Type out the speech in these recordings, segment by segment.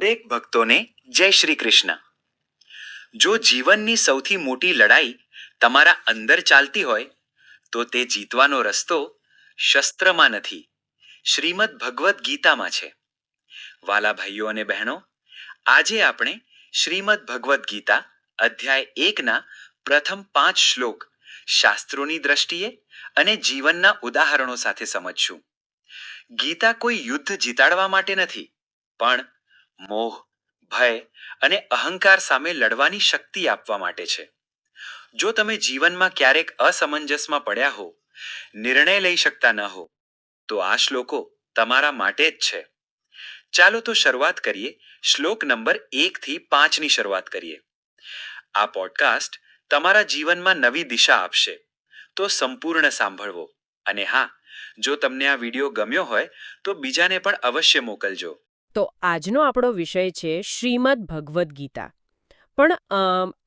દરેક ભક્તોને જય શ્રી કૃષ્ણ. જો જીવનની સૌથી મોટી લડાઈ તમારા અંદર ચાલતી હોય તો તે જીતવાનો રસ્તો શસ્ત્રમાં નથી, શ્રીમદ ભગવદ્ ગીતામાં છે. વાલા ભાઈઓ અને બહેનો, આજે આપણે શ્રીમદ ભગવદ્ ગીતા અધ્યાય 1ના પ્રથમ 5 શ્લોક શાસ્ત્રોની દ્રષ્ટિએ અને જીવનના ઉદાહરણો સાથે સમજશું. ગીતા કોઈ યુદ્ધ જીતાડવા માટે નથી, પણ મોહ, ભય અને અહંકાર સામે લડવાની શક્તિ આપવા માટે છે. જો તમે જીવનમાં ક્યારેક અસમંજસમાં પડ્યા હો, નિર્ણય લઈ શકતા ન હો, તો આ શ્લોકો તમારા માટે જ છે. ચાલો તો શરૂઆત કરીએ. શ્લોક નંબર 1 થી 5 ની શરૂઆત કરીએ. આ પોડકાસ્ટ તમારા જીવનમાં નવી દિશા આપશે, તો સંપૂર્ણ સાંભળવો. અને હા, જો તમને આ વિડીયો ગમ્યો હોય તો બીજાને પણ અવશ્ય મોકલજો. તો આજનો આપણો વિષય છે શ્રીમદ ભગવદ્ ગીતા. પણ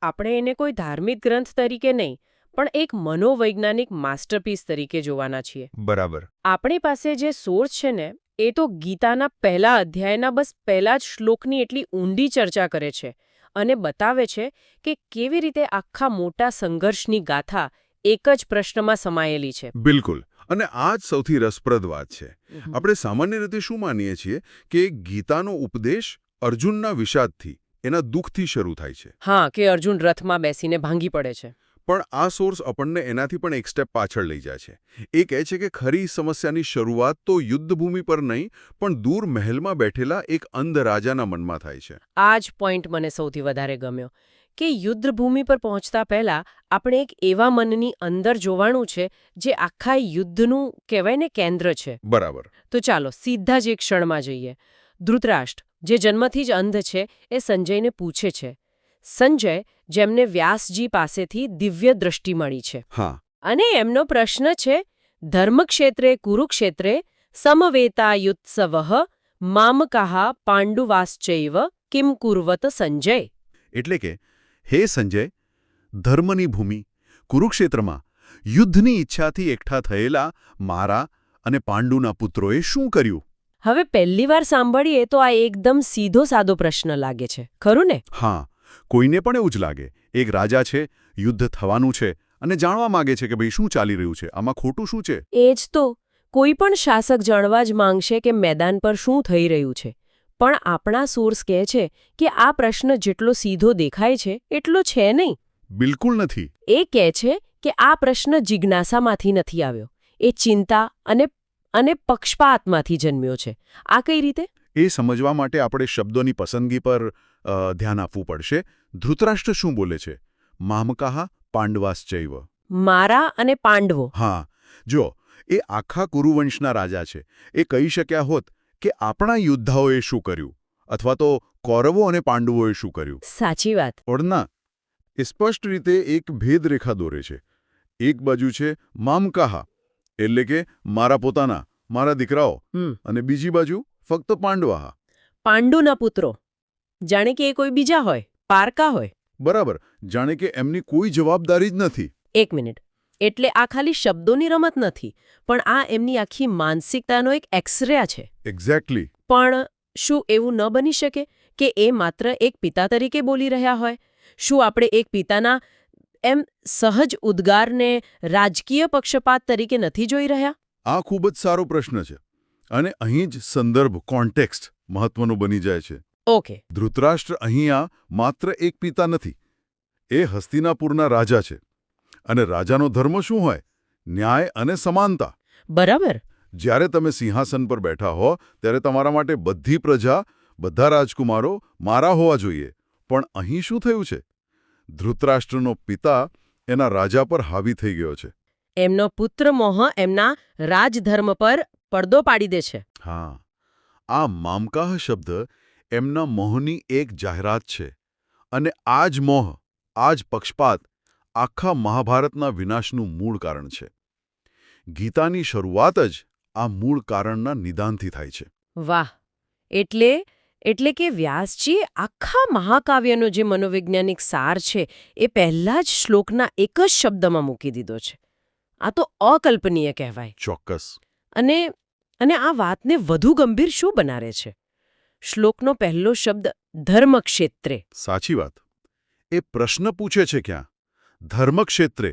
આપણે એને કોઈ ધાર્મિક ગ્રંથ તરીકે નહીં, પણ એક મનોવૈજ્ઞાનિક માસ્ટરપીસ તરીકે જોવાના છીએ. બરાબર. આપણી પાસે જે સોર્સ છે ને, એ તો ગીતાના પહેલા અધ્યાયના બસ પહેલા જ શ્લોકની એટલી ઊંડી ચર્ચા કરે છે અને બતાવે છે કે કેવી રીતે આખા મોટા સંઘર્ષની ગાથા એક જ પ્રશ્નમાં સમાયેલી છે. બિલકુલ. અને આ જ સૌથી રસપ્રદ વાત છે. આપણે સામાન્ય રીતે શું માનીએ છીએ કે ગીતાનો ઉપદેશ અર્જુનના વિષાદથી, એના દુઃખથી શરૂ થાય છે. હા, કે અર્જુન રથમાં બેસીને ભાંગી પડે છે. પણ આ સોર્સ આપણને એનાથી પણ એક સ્ટેપ પાછળ લઈ જાય છે. એ કહે છે કે ખરી સમસ્યાની શરૂઆત તો યુદ્ધભૂમિ પર નહીં, પણ દૂર મહેલમાં બેઠેલા એક અંધ રાજાના મનમાં થાય છે. આ જ પોઈન્ટ મને સૌથી વધારે ગમ્યો કે યુદ્ધભૂમિ પર પહોંચતા પહેલા આપણે એક એવા મનની અંદર જોવાનું છે જે આખા યુદ્ધનું કહેવાય ને કેન્દ્ર છે. બરાબર. તો ચાલો સીધા જ એક ક્ષણમાં જઈએ. ધૃતરાષ્ટ્ર, જે જન્મથી જ અંધ છે, એ સંજયને પૂછે છે. સંજય, જેમને વ્યાસજી પાસેથી દિવ્ય દ્રષ્ટિ મળી છે. હા. અને એમનો પ્રશ્ન છે, ધર્મક્ષેત્રે કુરુક્ષેત્રે સમવેતાયુત્સવઃ મામકાહ પાંડુવાશ્ચૈવ કિમ કુર્વત સંજય. એટલે કે, હે સંજય, ધર્મની ભૂમિ કુરુક્ષેત્રમાં યુદ્ધની ઈચ્છાથી એકઠા થયેલા મારા અને પાંડુના પુત્રોએ શું કર્યું? હવે પહેલી વાર સાંભળીએ તો આ એકદમ સીધો સાદો પ્રશ્ન લાગે છે, ખરું ને? હા, કોઈને પણ એવું જ લાગે. એક રાજા છે, યુદ્ધ થવાનું છે અને જાણવા માંગે છે કે ભાઈ શું ચાલી રહ્યું છે, આમાં ખોટું શું છે? એ જ તો. કોઈ પણ શાસક જાણવા જ માંગશે કે મેદાન પર શું થઈ રહ્યું છે. પણ આપણા સોર્સ કહે છે કે આ પ્રશ્ન જેટલો સીધો દેખાય છે એટલો છે નહીં. બિલકુલ નથી. એ કહે છે કે આ પ્રશ્ન જિજ્ઞાસામાંથી નથી આવ્યો, એ ચિંતા અને પક્ષપાતમાંથી જન્મ્યો છે. આ કઈ રીતે? એ સમજવા માટે આપણે શબ્દોની પસંદગી પર ધ્યાન આપવું પડશે. ધૃતરાષ્ટ્ર શું બોલે છે? મામકાહ પાંડવાશ્ચૈવ. મારા અને પાંડવો. હા, જો એ આખા કુરુવંશના રાજા છે. એ કહી શક્યા હોત કે આપણા યોદ્ધાઓએ શું કર્યું, અથવા તો કૌરવો અને પાંડવોએ શું કર્યું. સાચી વાત. ઓળના એ સ્પષ્ટ રીતે એક ભેદરેખા દોરે છે. એક બાજુ છે મામકાહ, એટલે કે મારા પોતાના, મારા દીકરાઓ, અને બીજી બાજુ ફક્ત પાંડવાહ, પાંડુના પુત્રો. જાણે કે એ કોઈ બીજા હોય, પારકા હોય. બરાબર, જાણે કે એમની કોઈ જવાબદારી જ નથી. એક મિનિટ. એટલે આ ખાલી શબ્દોની રમત નથી, પણ આ એમની આખી માનસિકતાનો એક એક્સરે છે. એક્ઝેક્ટલી. પણ શું એવું ન બની શકે કે એ માત્ર એક પિતા તરીકે બોલી રહ્યા હોય? શું આપણે એક પિતાના એમ સહજ ઉદ્ગારને રાજકીય પક્ષપાત તરીકે નથી જોઈ રહ્યા? આ ખૂબ જ સારો પ્રશ્ન છે. અને અહીં જ સંદર્ભ, કોન્ટેક્સ્ટ મહત્વનું બની જાય છે. ઓકે. ધૃતરાષ્ટ્ર અહીંયા માત્ર એક પિતા નથી, એ હસ્તિનાપુરના રાજા છે. અને રાજાનો ધર્મ શું હોય? ન્યાય અને સમાનતા. બરાબર. જ્યારે તમે સિંહાસન પર બેઠા હો ત્યારે તમારા માટે બધી પ્રજા, બધા રાજકુમારો મારા હોવા જોઈએ. પણ અહીં શું થયું છે? ધૃતરાષ્ટ્રનો પિતા એના રાજા પર હાવી થઈ ગયો છે. એમનો પુત્ર મોહ એમના રાજધર્મ પર પડદો પાડી દે છે. હા, આ મામકાહ શબ્દ એમના મોહની એક જાહેરાત છે. અને આ જ મોહ, આ જ પક્ષપાત આખા મહાભારતના વિનાશનું મૂળ કારણ છે. ગીતાની શરૂઆત જ આ મૂળ કારણના નિદાનથી થાય છે. વાહ! એટલે કે વ્યાસજી આખા મહાકાવ્યનો જે મનોવૈજ્ઞાનિક સાર છે એ પહેલા જ શ્લોકના એક જ શબ્દમાં મૂકી દીધો છે. આ તો અકલ્પનીય કહેવાય. ચોક્કસ. અને આ વાતને વધુ ગંભીર શું બનાવે છે? શ્લોકનો પહેલો શબ્દ ધર્મક્ષેત્રે. સાચી વાત. એ પ્રશ્ન પૂછે છે ક્યાં? ધર્મક્ષેત્રે,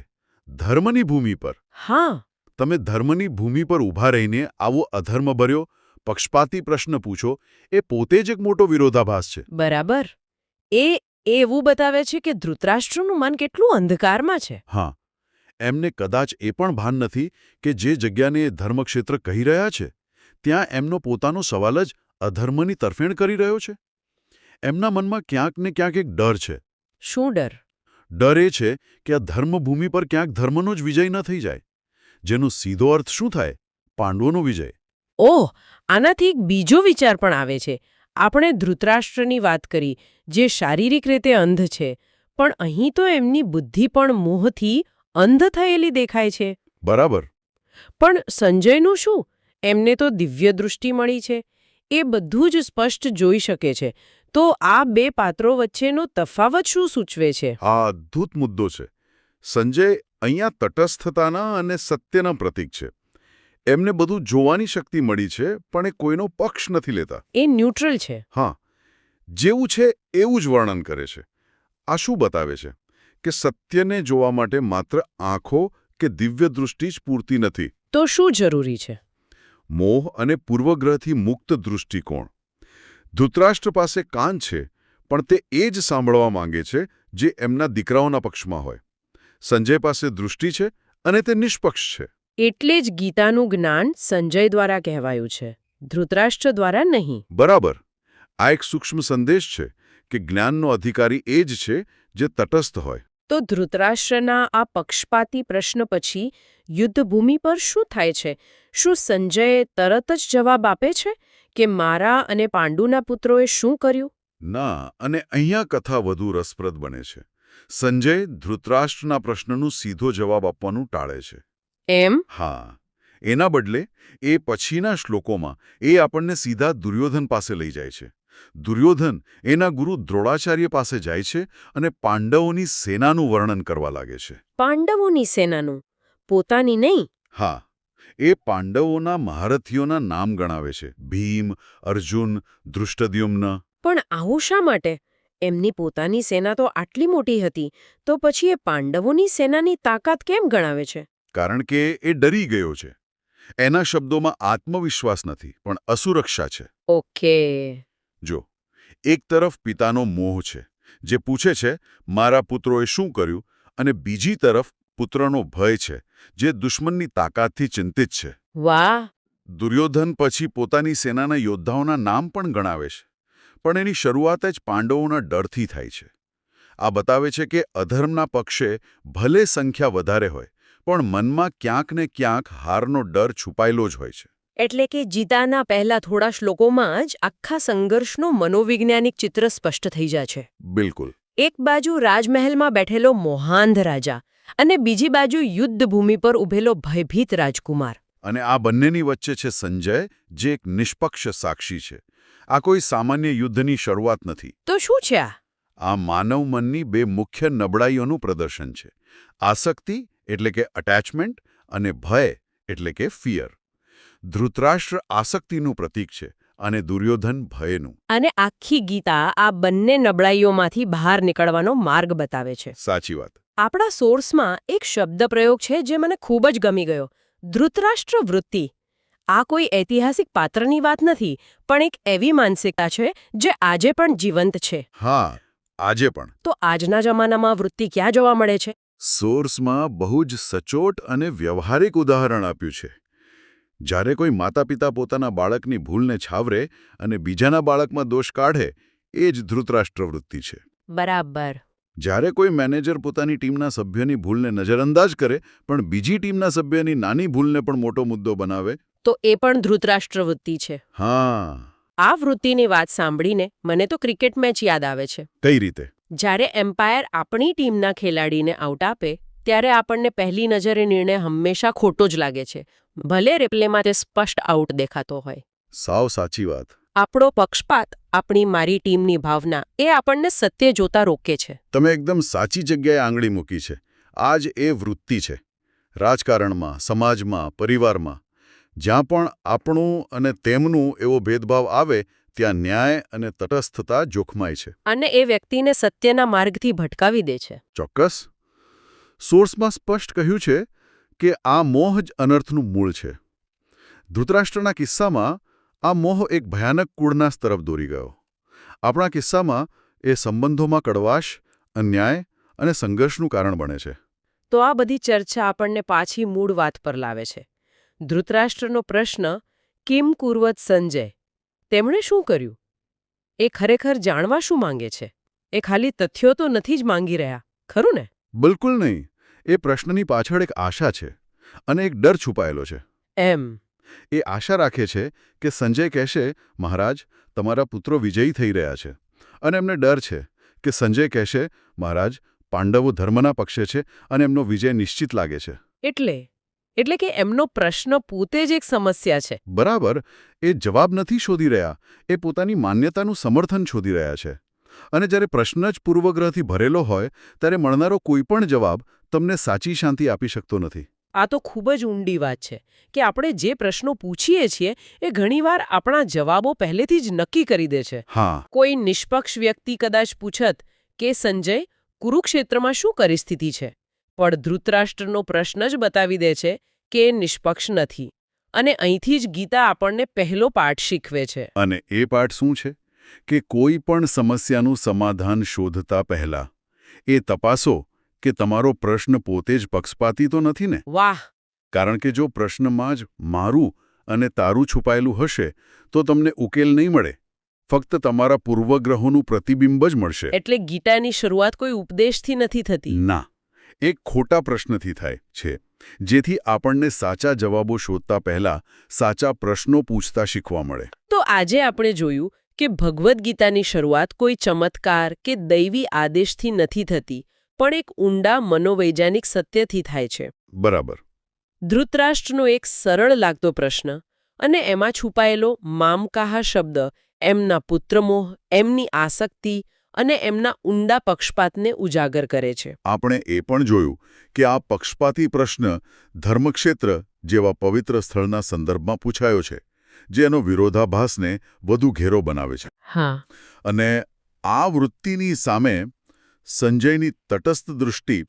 ધર્મની ભૂમિ પર. હા, તમે ધર્મની ભૂમિ પર ઊભા રહીને આવો અધર્મભર્યો, પક્ષપાતી પ્રશ્ન પૂછો, એ પોતે જ એક મોટો વિરોધાભાસ છે. બરાબર. એ એવું બતાવે છે કે ધૃતરાષ્ટ્રનું મન કેટલું અંધકારમાં છે. હા, એમને કદાચ એ પણ ભાન નથી કે જે જગ્યાને એ ધર્મક્ષેત્ર કહી રહ્યા છે ત્યાં એમનો પોતાનો સવાલ જ અધર્મની તરફેણ કરી રહ્યો છે. એમના મનમાં ક્યાંક ને ક્યાંક એક ડર છે. શું ડર? ડર એ છે કે આ ધર્મભૂમિ પર ક્યાંક ધર્મનો જ વિજય ન થઈ જાય, જેનો સીધો અર્થ શું થાય? પાંડવોનો વિજય. ઓહ, આનાથી એક બીજો વિચાર પણ આવે છે. આપણે ધૃતરાષ્ટ્રની વાત કરી, જે શારીરિક રીતે અંધ છે, પણ અહીં તો એમની બુદ્ધિ પણ મોહથી અંધ થયેલી દેખાય છે. બરાબર. પણ સંજયનું શું? એમને તો દિવ્ય દૃષ્ટિ મળી છે. એ બધું જ સ્પષ્ટ જોઈ શકે છે. તો આ બે પાત્રો વચ્ચેનો તફાવત શું સૂચવે છે? આ અદ્ભુત મુદ્દો છે. સંજય અહીંયા તટસ્થતાના અને સત્યના પ્રતીક છે. એમને બધું જોવાની શક્તિ મળી છે, પણ એ કોઈનો પક્ષ નથી લેતા. એ ન્યુટ્રલ છે. હા, જેવું છે એવું જ વર્ણન કરે છે. આ શું બતાવે છે? કે સત્યને જોવા માટે માત્ર આંખો કે દિવ્ય દૃષ્ટિ જ પૂરતી નથી. તો શું જરૂરી છે? મોહ અને પૂર્વગ્રહથી મુક્ત દૃષ્ટિકોણ. ધૃતરાષ્ટ્ર પાસે કાન છે, પણ તે એ જ સાંભળવા માંગે છે જે એમના દીકરાઓના પક્ષમાં હોય. સંજય પાસે દૃષ્ટિ છે અને તે નિષ્પક્ષ છે. એટલે જ ગીતાનું જ્ઞાન સંજય દ્વારા કહેવાયું છે, ધૃતરાષ્ટ્ર દ્વારા નહીં. બરાબર. આ એક સૂક્ષ્મ સંદેશ છે કે જ્ઞાનનો અધિકારી એ જ છે જે તટસ્થ હોય. તો ધૃતરાષ્ટ્રના આ પક્ષપાતી પ્રશ્ન પછી યુદ્ધભૂમિ પર શું થાય છે? શું સંજય તરત જ જવાબ આપે છે કે મારા અને પાંડુના પુત્રોએ શું કર્યું? ના, અને અહીંયા કથા વધુ રસપ્રદ બને છે. સંજય ધૃતરાષ્ટ્રના પ્રશ્નનો સીધો જવાબ આપવાનું ટાળે છે. એમ? હા, એના બદલે એ પછીના શ્લોકોમાં એ આપણને સીધા દુર્યોધન પાસે લઈ જાય છે. દુર્યોધન એના ગુરુ દ્રોણાચાર્ય પાસે જાય છે અને પાંડવોની સેનાનું વર્ણન કરવા લાગે છે. પાંડવોની સેનાનું? પોતાની નહીં? હા, એ પાંડવોના મહારથીઓના નામ ગણાવે છે. ભીમ, અર્જુન, ધૃષ્ટદ્યુમ્ન. પણ આવું શા માટે? એમની પોતાની સેના તો આટલી મોટી હતી, તો પછી એ પાંડવોની સેનાની તાકાત કેમ ગણાવે છે? કારણ કે એ ડરી ગયો છે. એના શબ્દોમાં આત્મવિશ્વાસ નથી, પણ અસુરક્ષા છે. ઓકે. જો, એક તરફ પિતાનો મોહ છે, જે પૂછે છે મારા પુત્રોએ શું કર્યું, અને બીજી તરફ પુત્રનો ભય છે, જે દુશ્મનની તાકાતથી ચિંતિત છે. વાહ! દુર્યોધન પછી પોતાની સેનાના યોદ્ધાઓના નામ પણ ગણાવે છે, પણ એની શરૂઆત જ પાંડવોના ડરથી થાય છે. આ બતાવે છે કે અધર્મના પક્ષે ભલે સંખ્યા વધારે હોય, પણ મનમાં ક્યાંક ને ક્યાંક હારનો ડર છુપાયેલો જ હોય છે. એટલે કે ગીતાના પહેલા થોડા શ્લોકોમાં જ આખા સંઘર્ષનું મનોવૈજ્ઞાનિક ચિત્ર સ્પષ્ટ થઈ જાય છે. બિલકુલ. એક બાજુ રાજમહેલમાં બેઠેલો મોહાંધ રાજા અને બીજી બાજુ યુદ્ધભૂમિ પર ઊભેલો ભયભીત રાજકુમાર. અને આ બંનેની વચ્ચે છે સંજય, જે એક નિષ્પક્ષ સાક્ષી છે. આ કોઈ સામાન્ય યુદ્ધની શરૂઆત નથી. તો શું છે આ? આ માનવ મનની બે મુખ્ય નબળાઈઓનું પ્રદર્શન છે. આસક્તિ એટલે કે અટેચમેન્ટ અને ભય એટલે કે ફિયર. ધૃતરાષ્ટ્ર આસક્તિનું પ્રતીક છે અને દુર્યોધન ભયનું. અને આખી ગીતા આ બંને નબળાઈઓમાંથી બહાર નીકળવાનો માર્ગ બતાવે છે. સાચી વાત. આપણા સોર્સમાં એક શબ્દપ્રયોગ છે જે મને ખૂબ જ ગમી ગયો. ધૃતરાષ્ટ્ર વૃત્તિ. આ કોઈ ઐતિહાસિક પાત્રની વાત નથી, પણ એક એવી માનસિકતા છે જે આજે પણ જીવંત છે. હા, આજે પણ. તો આજના જમાનામાં વૃત્તિ ક્યાં જોવા મળે છે? સોર્સમાં બહુ જ સચોટ અને વ્યવહારિક ઉદાહરણ આપ્યું છે. જ્યારે કોઈ માતાપિતા પોતાના બાળકની ભૂલને છાવરે અને બીજાના બાળકમાં દોષ કાઢે, એ જ ધૃતરાષ્ટ્ર વૃત્તિ છે. બરાબર. જ્યારે કોઈ મેનેજર પોતાની ટીમના સભ્યોની ભૂલને નજરઅંદાજ કરે, પણ બીજી ટીમના સભ્યની નાની ભૂલને પણ મોટો મુદ્દો બનાવે, તો એ પણ ધૃતરાષ્ટ્ર વૃત્તિ છે. હા. આ વૃત્તિની વાત સાંભળીને મને તો ક્રિકેટ મેચ યાદ આવે છે. કઈ રીતે? જ્યારે એમ્પાયર આપણી ટીમના ખેલાડીને આઉટ આપે, ત્યારે આપણને પહેલી નજરે નિર્ણય હંમેશા ખોટો જ લાગે છે, ભલે રિપ્લેમાં તે સ્પષ્ટ આઉટ દેખાતો હોય. સાવ સાચી વાત. આપણો પક્ષપાત, આપણી મારી ટીમની ભાવના, એ આપણને સત્ય જોતા રોકે છે. તમે એકદમ સાચી જગ્યાએ આંગળી મૂકી છે. આ જ એ વૃત્તિ છે. રાજકારણમાં, સમાજમાં, પરિવારમાં, જ્યાં પણ આપણું અને તેમનું એવો ભેદભાવ આવે, ત્યાં ન્યાય અને તટસ્થતા જોખમાય છે. અને એ વ્યક્તિને સત્યના માર્ગથી ભટકાવી દે છે. ચોક્કસ. સોર્સમાં સ્પષ્ટ કહ્યું છે કે આ મોહ જ અનર્થનું મૂળ છે. ધૃતરાષ્ટ્રના કિસ્સામાં આ મોહ એક ભયાનક કુળનાશ તરફ દોરી ગયો. આપણા કિસ્સામાં એ સંબંધોમાં કડવાશ, અન્યાય અને સંઘર્ષનું કારણ બને છે. તો આ બધી ચર્ચા આપણને પાછી મૂળ વાત પર લાવે છે. ધૃતરાષ્ટ્રનો પ્રશ્ન કિમ કુર્વત સંજય, તેમણે શું કર્યું? એ ખરેખર જાણવા શું માંગે છે? એ ખાલી તથ્યો તો નથી જ માંગી રહ્યા, ખરું ને? બિલકુલ નહીં. એ પ્રશ્નની પાછળ એક આશા છે અને એક ડર છુપાયેલો છે. એમ. એ આશા રાખે છે કે સંજય કહેશે, મહારાજ, તમારા પુત્રો વિજયી થઈ રહ્યા છે. અને એમને ડર છે કે સંજય કહેશે, મહારાજ, પાંડવો ધર્મના પક્ષે છે અને એમનો વિજય નિશ્ચિત લાગે છે. એટલે કે એમનો પ્રશ્ન પોતે જ એક સમસ્યા છે. બરાબર. એ જવાબ નથી શોધી રહ્યા, એ પોતાની માન્યતાનું સમર્થન શોધી રહ્યા છે. અને જ્યારે પ્રશ્ન જ પૂર્વગ્રહથી ભરેલો હોય ત્યારે મળનારો કોઈપણ જવાબ તમને સાચી શાંતિ આપી શકતો નથી. આ તો ખૂબ જ ઊંડી વાત છે કે આપણે જે પ્રશ્નો પૂછીએ છીએ એ ઘણીવાર આપણા જવાબો પહેલેથી જ નક્કી કરી દે છે. હા. કોઈ નિષ્પક્ષ વ્યક્તિ કદાચ પૂછત કે સંજય, કુરુક્ષેત્રમાં શું પરિસ્થિતિ છે? પણ ધૃતરાષ્ટ્રનો પ્રશ્ન જ બતાવી દે છે કે એ નિષ્પક્ષ નથી. અને અહીંથી જ ગીતા આપણને પહેલો પાઠ શીખવે છે. અને એ પાઠ શું છે? કે કોઈ પણ સમસ્યાનું સમાધાન શોધતા પહેલા એ તપાસો કે તમારો પ્રશ્ન પોતે જ પક્ષપાતી તો નથી ને? વાહ! કારણ કે જો પ્રશ્નમાં જ મારું અને તારું છુપાયેલું હશે તો તમને ઉકેલ નહીં મળે, ફક્ત તમારા પૂર્વગ્રહોનું પ્રતિબિંબ જ મળશે. એટલે ગીતાની શરૂઆત કોઈ ઉપદેશથી નથી થતી. ના, એક ખોટા પ્રશ્નથી થાય છે, જેથી આપણને સાચા જવાબો શોધતા પહેલા સાચા પ્રશ્નો પૂછતા શીખવા મળે. તો આજે આપણે જોયું કે ભગવદ્ ગીતાની શરૂઆત કોઈ ચમત્કાર કે દૈવી આદેશથી નથી થતી, પણ એક ઊંડા મનોવૈજ્ઞાનિક સત્યથી થાય છે. બરાબર. ધૃતરાષ્ટ્રનો એક સરળ લાગતો પ્રશ્ન અને એમાં છુપાયેલો મામકાહ શબ્દ એમના પુત્રમોહ, એમની આસક્તિ અને એમના ઊંડા પક્ષપાતને ઉજાગર કરે છે. આપણે એ પણ જોયું કે આ પક્ષપાતી પ્રશ્ન ધર્મક્ષેત્ર જેવા પવિત્ર સ્થળના સંદર્ભમાં પૂછાયો છે, જે એનો વિરોધાભાસને વધુ ઘેરો બનાવે છે. હા. અને આ વૃત્તિની સામે સંજયની તટસ્થ દૃષ્ટિ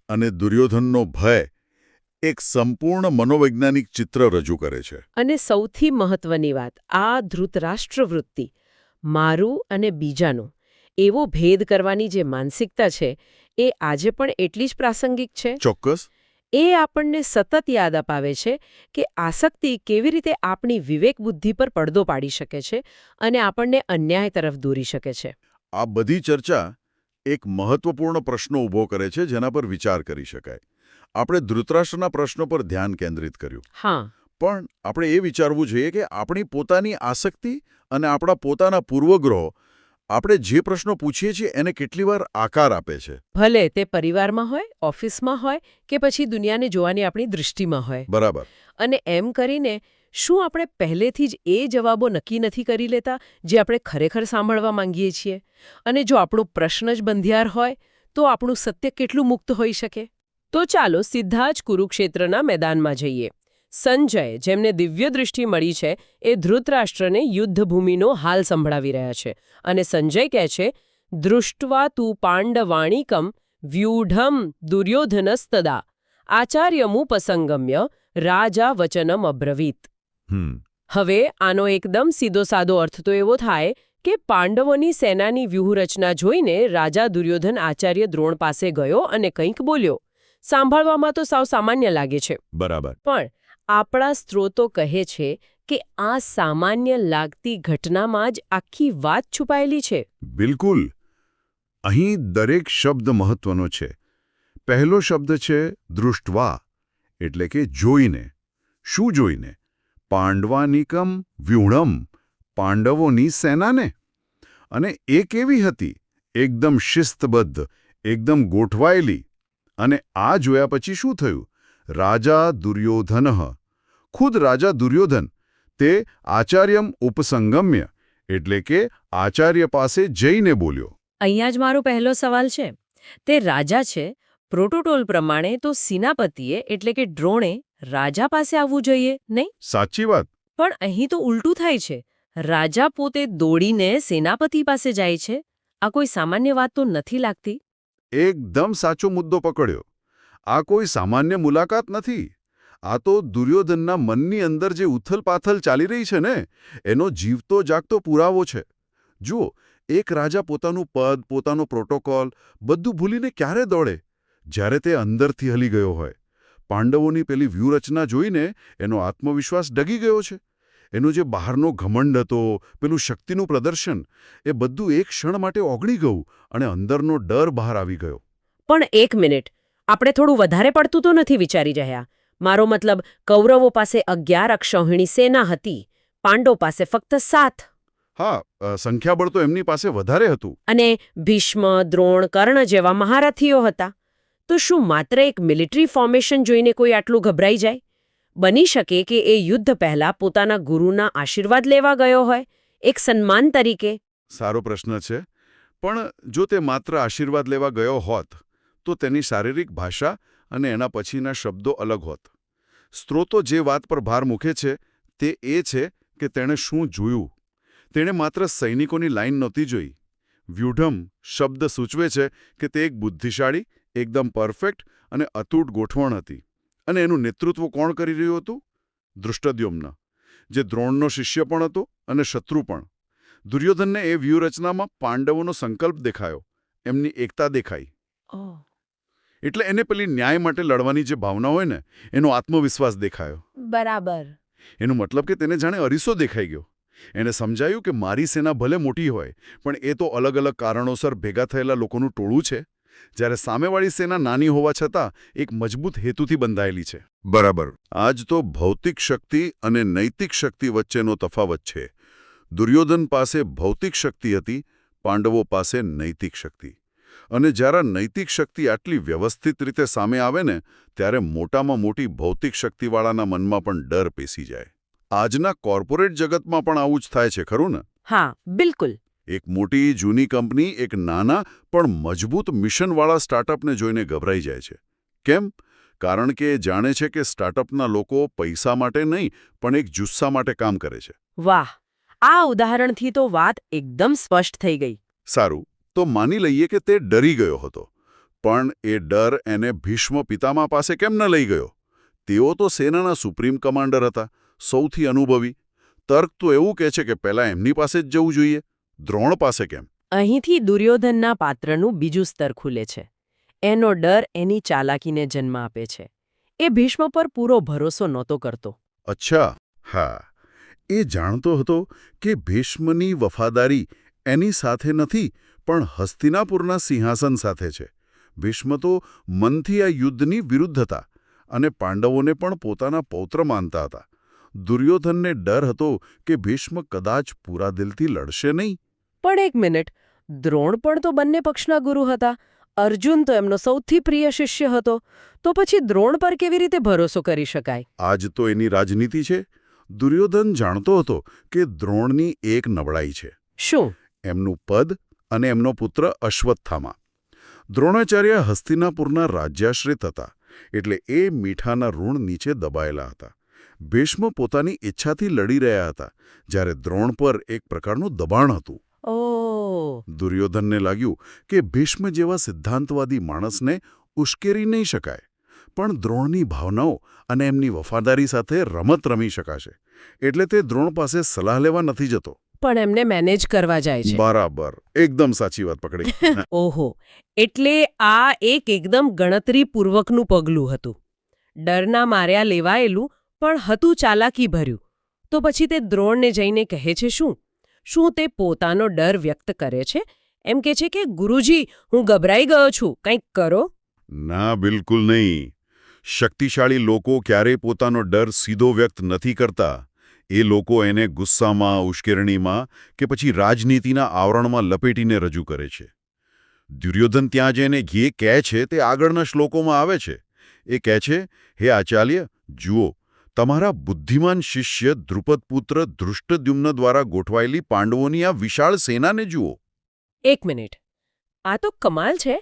અને દુર્યોધનનો ભય એક સંપૂર્ણ મનોવૈજ્ઞાનિક ચિત્ર રજૂ કરે છે. અને સૌથી મહત્વની વાત, આ ધૃતરાષ્ટ્ર વૃત્તિ, મારું અને બીજાનું, એવો ભેદ કરવાની જે માનસિકતા છે એ આજે પણ એટલી જ પ્રાસંગિક છે. ચોક્કસ. એ આપણને સતત યાદ અપાવે છે કે આસક્તિ કેવી રીતે આપણી વિવેક બુદ્ધિ પર પડદો પાડી શકે છે અને આપણને અન્યાય તરફ દોરી શકે છે. આ બધી ચર્ચા એક મહત્વપૂર્ણ પ્રશ્ન ઊભો કરે છે જેના પર વિચાર કરી શકાય. આપણે ધૃતરાષ્ટ્રના પ્રશ્નો પર ધ્યાન કેન્દ્રિત કર્યું. હા. પણ આપણે એ વિચારવું જોઈએ કે આપણી પોતાની આસક્તિ અને આપણા પોતાના પૂર્વગ્રહો આપણે જે પ્રશ્નો પૂછીએ છીએ એને કેટલી વાર આકાર આપે છે. ભલે તે પરિવારમાં હોય, ઓફિસમાં હોય કે પછી દુનિયાને જોવાની આપણી દૃષ્ટિમાં હોય. બરાબર. અને એમ કરીને શું આપણે પહેલેથી જ એ જવાબો નક્કી નથી કરી લેતા જે આપણે ખરેખર સાંભળવા માંગીએ છીએ? અને જો આપણો પ્રશ્ન જ બંધિયાર હોય તો આપણું સત્ય કેટલું મુક્ત હોઈ શકે? તો ચાલો સીધા જ કુરુક્ષેત્રના મેદાનમાં જઈએ. સંજય, જેમને દિવ્ય દૃષ્ટિ મળી છે, એ ધૃતરાષ્ટ્રને યુદ્ધભૂમિનો હાલ સંભળાવી રહ્યા છે. અને સંજય કહે છે, દૃષ્ટવા તું પાંડવાણીકમ વ્યુઢમ દુર્યોધનસ્તદા આચાર્યમુપસંગમ્ય રાજા વચનમ અબ્રવીત. હવે આનો એકદમ સીધો સાદો અર્થ તો એવો થાય કે પાંડવોની સેનાની વ્યૂહરચના જોઈને રાજા દુર્યોધન આચાર્ય દ્રોણ પાસે ગયો અને કંઈક બોલ્યો. સાંભળવામાં તો સાવ સામાન્ય લાગે છે. બરાબર. પણ આપણા સ્ત્રોતો કહે છે કે આ સામાન્ય લાગતી ઘટનામાં જ આખી વાત છુપાયેલી છે. બિલકુલ. અહીં દરેક શબ્દ મહત્વનો છે. પહેલો શબ્દ છે દૃષ્ટવા, એટલે કે જોઈને. શું જોઈને? પાંડવાનિકમ વ્યુઢમ, પાંડવોની સેનાને. અને એ કેવી હતી? એકદમ શિસ્તબદ્ધ, એકદમ ગોઠવાયેલી. અને આ જોયા પછી શું થયું? રાજા દુર્યોધન, ખુદ રાજા દુર્યોધન, તે આચાર્યમ ઉપસંગમ્ય, એટલે કે આચાર્ય પાસે જઈને બોલ્યો. અહીંયા જ મારો પહેલો સવાલ છે. તે રાજા છે, પ્રોટોકોલ પ્રમાણે તો સેનાપતિએ એટલે કે દ્રોણે રાજા પાસે આવવું જોઈએ, નહીં? સાચી વાત. પણ અહીં તો ઉલટું થાય છે. રાજા પોતે દોડીને સેનાપતિ પાસે જાય છે? આ કોઈ સામાન્ય વાત તો નથી લાગતી. એકદમ સાચો મુદ્દો પકડ્યો. આ કોઈ સામાન્ય મુલાકાત નથી. આ તો દુર્યોધનના મનની અંદર જે ઉથલપાથલ ચાલી રહી છે ને, એનો જીવતો જાગતો પુરાવો છે. જુઓ, એક રાજા પોતાનું પદ, પોતાનો પ્રોટોકોલ બધું ભૂલીને ક્યારે દોડે? જ્યારે તે અંદરથી હલી ગયો હોય. પાંડવોની પેલી વ્યૂહરચના જોઈને એનો આત્મવિશ્વાસ ડગી ગયો છે. એનો જે બહારનો ઘમંડ હતો, પેલું શક્તિનું પ્રદર્શન, એ બધું એક ક્ષણ માટે ઓગળી ગયું અને અંદરનો ડર બહાર આવી ગયો. પણ એક મિનિટ, આપણે થોડું વધારે પડતું તો નથી વિચારી રહ્યા? મારો મતલબ, કૌરવો પાસે 11 અક્ષૌહિણી સેના હતી, પાંડવો પાસે ફક્ત 7. હા, સંખ્યાબળ તો એમની પાસે વધારે હતું. અને ભીષ્મ, દ્રોણ, કર્ણ જેવા મહારથીઓ હતા. તો શું માત્ર એક મિલિટરી ફોર્મેશન જોઈને કોઈ આટલું ગભરાઈ જાય? બની શકે કે એ યુદ્ધ પહેલા પોતાના ગુરુના આશીર્વાદ લેવા ગયો હોય, એક સન્માન તરીકે. સારો પ્રશ્ન છે. પણ જો તે માત્ર આશીર્વાદ લેવા ગયો હોત, તો તેની શારીરિક ભાષા અને એના પછીના શબ્દો અલગ હોત. સ્ત્રોતો જે વાત પર ભાર મૂકે છે તે એ છે કે તેણે શું જોયું. તેણે માત્ર સૈનિકોની લાઈન નહોતી જોઈ. વ્યૂઢમ શબ્દ સૂચવે છે કે તે એક બુદ્ધિશાળી, એકદમ પરફેક્ટ અને અતૂટ ગોઠવણ હતી. અને એનું નેતૃત્વ કોણ કરી રહ્યું હતું? ધૃષ્ટદ્યુમ્ન, જે દ્રોણનો શિષ્ય પણ હતો અને શત્રુ પણ. દુર્યોધનને એ વ્યૂહરચનામાં પાંડવોનો સંકલ્પ દેખાયો, એમની એકતા દેખાઈ. એટલે એને પેલી ન્યાય માટે લડવાની જે ભાવના હોય ને, એનો આત્મવિશ્વાસ દેખાયો. બરાબર. એનો મતલબ કે તેને જાણે અરીસો દેખાઈ ગયો. એને સમજાયું કે મારી સેના ભલે મોટી હોય, પણ એ તો અલગ અલગ કારણોસર ભેગા થયેલા લોકોનું ટોળું છે. જ્યારે સામેવાળી સેના નાની હોવા છતાં એક મજબૂત હેતુથી બંધાયેલી છે. બરાબર. આજ તો ભૌતિક શક્તિ અને નૈતિક શક્તિ વચ્ચેનો તફાવત છે. દુર્યોધન પાસે ભૌતિક શક્તિ હતી, પાંડવો પાસે નૈતિક શક્તિ. અને જ્યારે નૈતિક શક્તિ આટલી વ્યવસ્થિત રીતે સામે આવે ને, ત્યારે મોટામાં મોટી ભૌતિક શક્તિવાળાના મનમાં પણ ડર પેસી જાય. આજના કોર્પોરેટ જગતમાં પણ આવું જ થાય છે, ખરું ને? હા, બિલકુલ. એક મોટી જૂની કંપની એક નાના પણ મજબૂત મિશનવાળા સ્ટાર્ટઅપને જોઈને ગભરાઈ જાય છે. કેમ? કારણ કે એ જાણે છે કે સ્ટાર્ટઅપના લોકો પૈસા માટે નહીં, પણ એક જુસ્સા માટે કામ કરે છે. વાહ, આ ઉદાહરણથી તો વાત એકદમ સ્પષ્ટ થઈ ગઈ. સારું, તો માની લઈએ કે તે ડરી ગયો હતો. પણ એ ડર એને ભીષ્મ પિતામહ પાસે કેમ ન લઈ ગયો? તેઓ તો સેનાના સુપ્રીમ કમાન્ડર હતા, સૌથી અનુભવી. તર્ક તો એવું કહે છે કે પહેલાં એમની પાસે જ જવું જોઈએ. દ્રોણ પાસે કેમ? અહીંથી દુર્યોધનના પાત્રનું બીજું સ્તર ખુલે છે. એનો ડર એની ચાલાકીને જન્મ આપે છે. એ ભીષ્મ પર પૂરો ભરોસો નહોતો કરતો. અચ્છા, હા. એ જાણતો હતો કે ભીષ્મની વફાદારી એની સાથે નથી, પણ હસ્તિનાપુરના સિંહાસન સાથે છે. ભીષ્મ તો મનથી આ યુદ્ધની વિરુદ્ધ હતા અને પાંડવોને પણ પોતાના પૌત્ર માનતા હતા. દુર્યોધનને ડર હતો કે ભીષ્મ કદાચ પૂરા દિલથી લડશે નહીં. પણ એક મિનિટ, દ્રોણ પણ તો બંને પક્ષના ગુરુ હતા. અર્જુન તો એમનો સૌથી પ્રિય શિષ્ય હતો. તો પછી દ્રોણ પર કેવી રીતે ભરોસો કરી શકાય? આજ તો એની રાજનીતિ છે. દુર્યોધન જાણતો હતો કે દ્રોણની એક નબળાઈ છે. શું? એમનું પદ અને એમનો પુત્ર અશ્વત્થામા. દ્રોણાચાર્ય હસ્તિનાપુરના રાજ્યાશ્રિત હતા, એટલે એ મીઠાના ઋણ નીચે દબાયેલા હતા. ભીષ્મ પોતાની ઈચ્છાથી લડી રહ્યા હતા, જ્યારે દ્રોણ પર એક પ્રકારનું દબાણ હતું. દુર્યોધનને લાગ્યું કે ભીષ્મ જેવા સિદ્ધાંતવાદી માણસને ઉશ્કેરી નહીં શકાય, પણ દ્રોણની ભાવનાઓ અને એમની વફાદારી સાથે રમત રમી શકાશે. એટલે તે દ્રોણ પાસે સલાહ લેવા નથી જતો, પણ એમને મેનેજ કરવા જાય છે. બરાબર, એકદમ સાચી વાત પકડી. ઓહો, એટલે આ એકદમ ગણતરીપૂર્વકનું પગલું હતું. ડરના માર્યા લેવાયેલું, પણ હતું ચાલાકી ભર્યું. તો પછી તે દ્રોણને જઈને કહે છે શું? શું તે પોતાનો ડર વ્યક્ત કરે છે? એમ કે છે કે ગુરુજી, હું ગભરાઈ ગયો છું, કંઈક કરો? ના, બિલકુલ નહીં. શક્તિશાળી લોકો ક્યારેય પોતાનો ડર સીધો વ્યક્ત નથી કરતા. એ લોકો એને ગુસ્સામાં, ઉશ્કેરણીમાં કે પછી રાજનીતિના આવરણમાં લપેટીને રજૂ કરે છે. દુર્યોધન ત્યાં જઈને જે કહે છે તે આગળના શ્લોકોમાં આવે છે. એ કહે છે, હે આચાર્ય, જુઓ, તમારા બુદ્ધિમાન શિષ્ય દ્રુપદપુત્ર ધૃષ્ટદ્યુમ્ન દ્વારા ગોઠવાયેલી પાંડવોની આ વિશાળ સેનાને જુઓ. એક મિનિટ, આ તો કમાલ છે.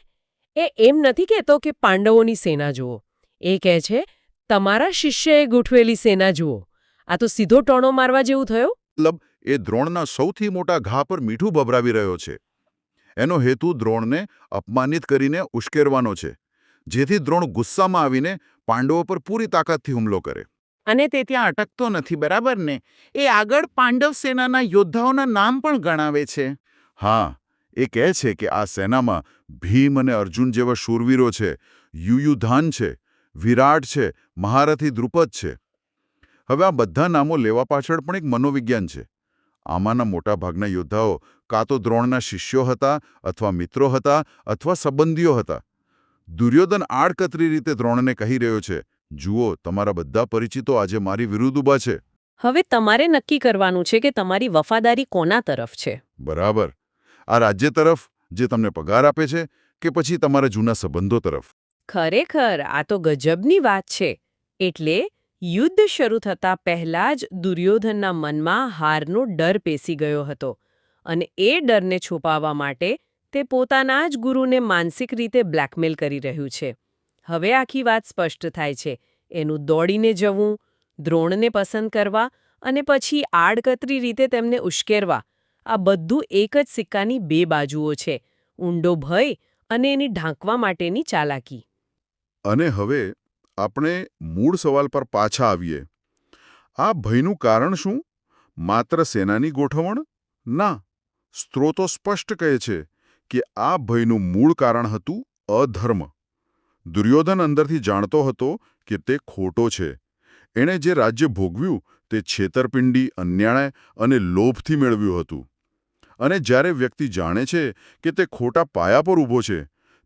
એ એમ નથી કહેતો કે પાંડવોની સેના જુઓ. એ કહે છે, તમારા શિષ્યએ ગોઠવેલી સેના જુઓ. આ તો સીધો ટોણો મારવા જેવું થયો. મતલબ એ દ્રોણના સૌથી મોટા ઘા પર મીઠું ભભરાવી રહ્યો છે. એનો હેતુ દ્રોણને અપમાનિત કરીને ઉશ્કેરવાનો છે, જેથી દ્રોણ ગુસ્સામાં આવીને પાંડવો પર પૂરી તાકાતથી હુમલો કરે. અને તે ત્યાં અટકતો નથી, બરાબર ને? એ આગળ પાંડવ સેનાના યોદ્ધાઓના નામ પણ ગણાવે છે. હા, એ કહે છે કે આ સેનામાં ભીમ અને અર્જુન જેવા શૂરવીરો છે, યુયુધાન છે, વિરાટ છે, મહારથી દ્રુપદ છે. હવે આ બધા નામો લેવા પાછળ પણ એક મનોવિજ્ઞાન છે. આમાંના મોટાભાગના યોદ્ધાઓ કાં તો દ્રોણના શિષ્યો હતા, અથવા મિત્રો હતા, અથવા સંબંધીઓ હતા. દુર્યોધન આડકતરી રીતે દ્રોણને કહી રહ્યો છે, જુઓ, તમારા બધા પરિચિતો આજે મારી વિરુદ્ધ ઊભા છે. હવે તમારે નક્કી કરવાનું છે કે તમારી વફાદારી કોના તરફ છે. બરાબર. આ રાજ્ય તરફ, જે તમને પગાર આપે છે, કે પછી તમારા જૂના સંબંધો તરફ? ખરેખર આ તો ગજબની વાત છે. એટલે યુદ્ધ શરૂ થતા પહેલા જ દુર્યોધનના મનમાં હારનો ડર પેસી ગયો હતો, અને એ ડરને છુપાવવા માટે તે પોતાના જ ગુરુને માનસિક રીતે બ્લેકમેલ કરી રહ્યું છે. હવે આખી વાત સ્પષ્ટ થાય છે. એનું દોડીને જવું, દ્રોણને પસંદ કરવા અને પછી આડકતરી રીતે તેમને ઉશ્કેરવા, આ બધું એક જ સિક્કાની બે બાજુઓ છે. ઊંડો ભય અને એની ઢાંકવા માટેની ચાલાકી. અને હવે આપણે મૂળ સવાલ પર પાછા આવીએ. આ ભયનું કારણ શું? માત્ર સેનાની ગોઠવણ? ના. સ્ત્રોતો સ્પષ્ટ કહે છે કે આ ભયનું મૂળ કારણ હતું અધર્મ. દુર્યોધન અંદરથી જાણતો હતો કે તે ખોટો છે. એણે જે રાજ્ય ભોગવ્યું તે છેતરપિંડી, અન્યાય અને લોભથી મેળવ્યું હતું. અને જ્યારે વ્યક્તિ જાણે છે કે તે ખોટા પાયા પર ઊભો છે,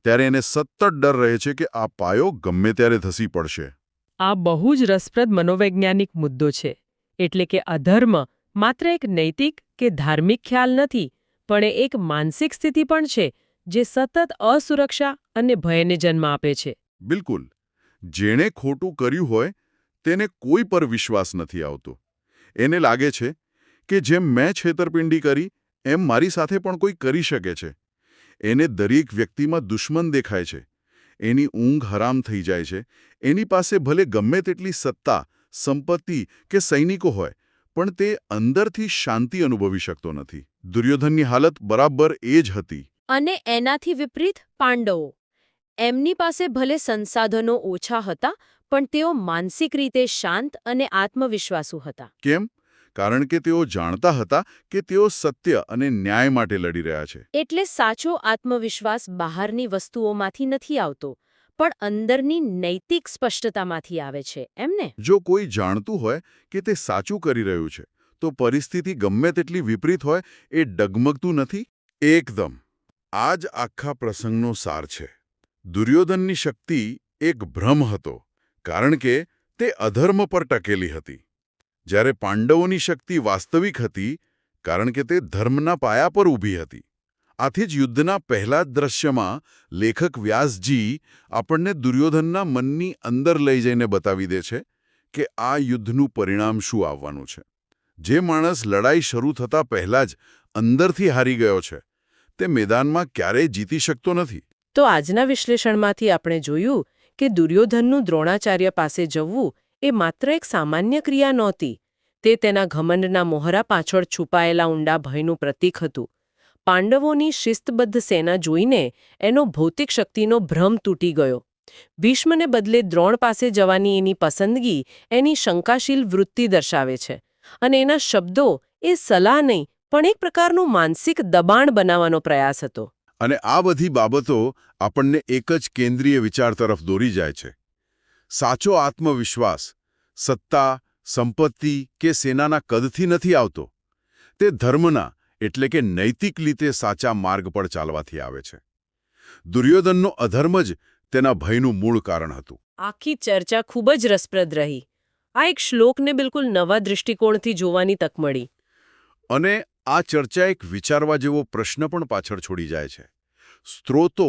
ત્યારે એને સતત ડર રહે છે કે આ પાયો ગમે ત્યારે ધસી પડશે. આ બહુ જ રસપ્રદ મનોવૈજ્ઞાનિક મુદ્દો છે. એટલે કે અધર્મ માત્ર એક નૈતિક કે ધાર્મિક ખ્યાલ નથી, પણ એ એક માનસિક સ્થિતિ પણ છે જે સતત અસુરક્ષા અને ભયને જન્મ આપે છે. બિલકુલ. જેણે ખોટું કર્યું હોય તેને કોઈ પર વિશ્વાસ નથી આવતો. એને લાગે છે કે જેમ મેં છેતરપિંડી કરી એમ મારી સાથે પણ કોઈ કરી શકે છે. એને દરેક વ્યક્તિમાં દુશ્મન દેખાય છે. એની ઊંઘ હરામ થઈ જાય છે. એની પાસે ભલે ગમે તેટલી સત્તા, સંપત્તિ કે સૈનિકો હોય, પણ તે અંદરથી શાંતિ અનુભવી શકતો નથી. દુર્યોધનની હાલત બરાબર એ જ હતી. અને એનાથી વિપરીત પાંડવો. એમની પાસે ભલે સંસાધનો ઓછા હતા, પણ તેઓ માનસિક રીતે શાંત અને આત્મવિશ્વાસુ હતા. કેમ? કારણ કે તેઓ જાણતા હતા કે તેઓ સત્ય અને ન્યાય માટે લડી રહ્યા છે. એટલે સાચો આત્મવિશ્વાસ બહારની વસ્તુઓમાંથી નથી આવતો, પણ અંદરની નૈતિક સ્પષ્ટતામાંથી આવે છે, એમને? જો કોઈ જાણતું હોય કે તે સાચું કરી રહ્યું છે, તો પરિસ્થિતિ ગમે તેટલી વિપરીત હોય એ ડગમગતું નથી. એકદમ. આ જ આખા પ્રસંગનો સાર છે. દુર્યોધનની શક્તિ એક ભ્રમ હતો, કારણ કે તે અધર્મ પર ટકેલી હતી. જ્યારે પાંડવોની શક્તિ વાસ્તવિક હતી, કારણ કે તે ધર્મના પાયા પર ઊભી હતી. આથી જ યુદ્ધના પહેલા જ દ્રશ્યમાં લેખક વ્યાસજી આપણને દુર્યોધનના મનની અંદર લઈ જઈને બતાવી દે છે કે આ યુદ્ધનું પરિણામ શું આવવાનું છે. જે માણસ લડાઈ શરૂ થતાં પહેલાં જ અંદરથી હારી ગયો છે, તે મેદાનમાં ક્યારેય જીતી શકતો નથી. તો આજના વિશ્લેષણમાંથી આપણે જોયું કે દુર્યોધનનું દ્રોણાચાર્ય પાસે જવું એ માત્ર એક સામાન્ય ક્રિયા નહોતી. તે તેના ઘમંડના મોહરા પાછળ છુપાયેલા ઊંડા ભયનું પ્રતીક હતું. પાંડવોની શિસ્તબદ્ધ સેના જોઈને એનો ભૌતિક શક્તિનો ભ્રમ તૂટી ગયો. ભીષ્મને બદલે દ્રોણ પાસે જવાની એની પસંદગી એની શંકાશીલ વૃત્તિ દર્શાવે છે. અને એના શબ્દો એ સલાહ નહીં, પણ એક પ્રકારનું માનસિક દબાણ બનાવવાનો પ્રયાસ હતો. અને આ બધી બાબતો આપણને એક જ કેન્દ્રીય વિચાર તરફ દોરી જાય છે. સાચો આત્મવિશ્વાસ સત્તા, સંપત્તિ કે સેનાના કદથી નથી આવતો. તે ધર્મના, એટલે કે નૈતિક રીતે સાચા માર્ગ પર ચાલવાથી આવે છે. દુર્યોધનનો અધર્મ જ તેના ભયનું મૂળ કારણ હતું. આખી ચર્ચા ખૂબ જ રસપ્રદ રહી. આ એક શ્લોકને બિલકુલ નવા દૃષ્ટિકોણથી જોવાની તક મળી. અને આ ચર્ચા એક વિચારવા જેવો પ્રશ્ન પણ પાછળ છોડી જાય છે. સ્ત્રોતો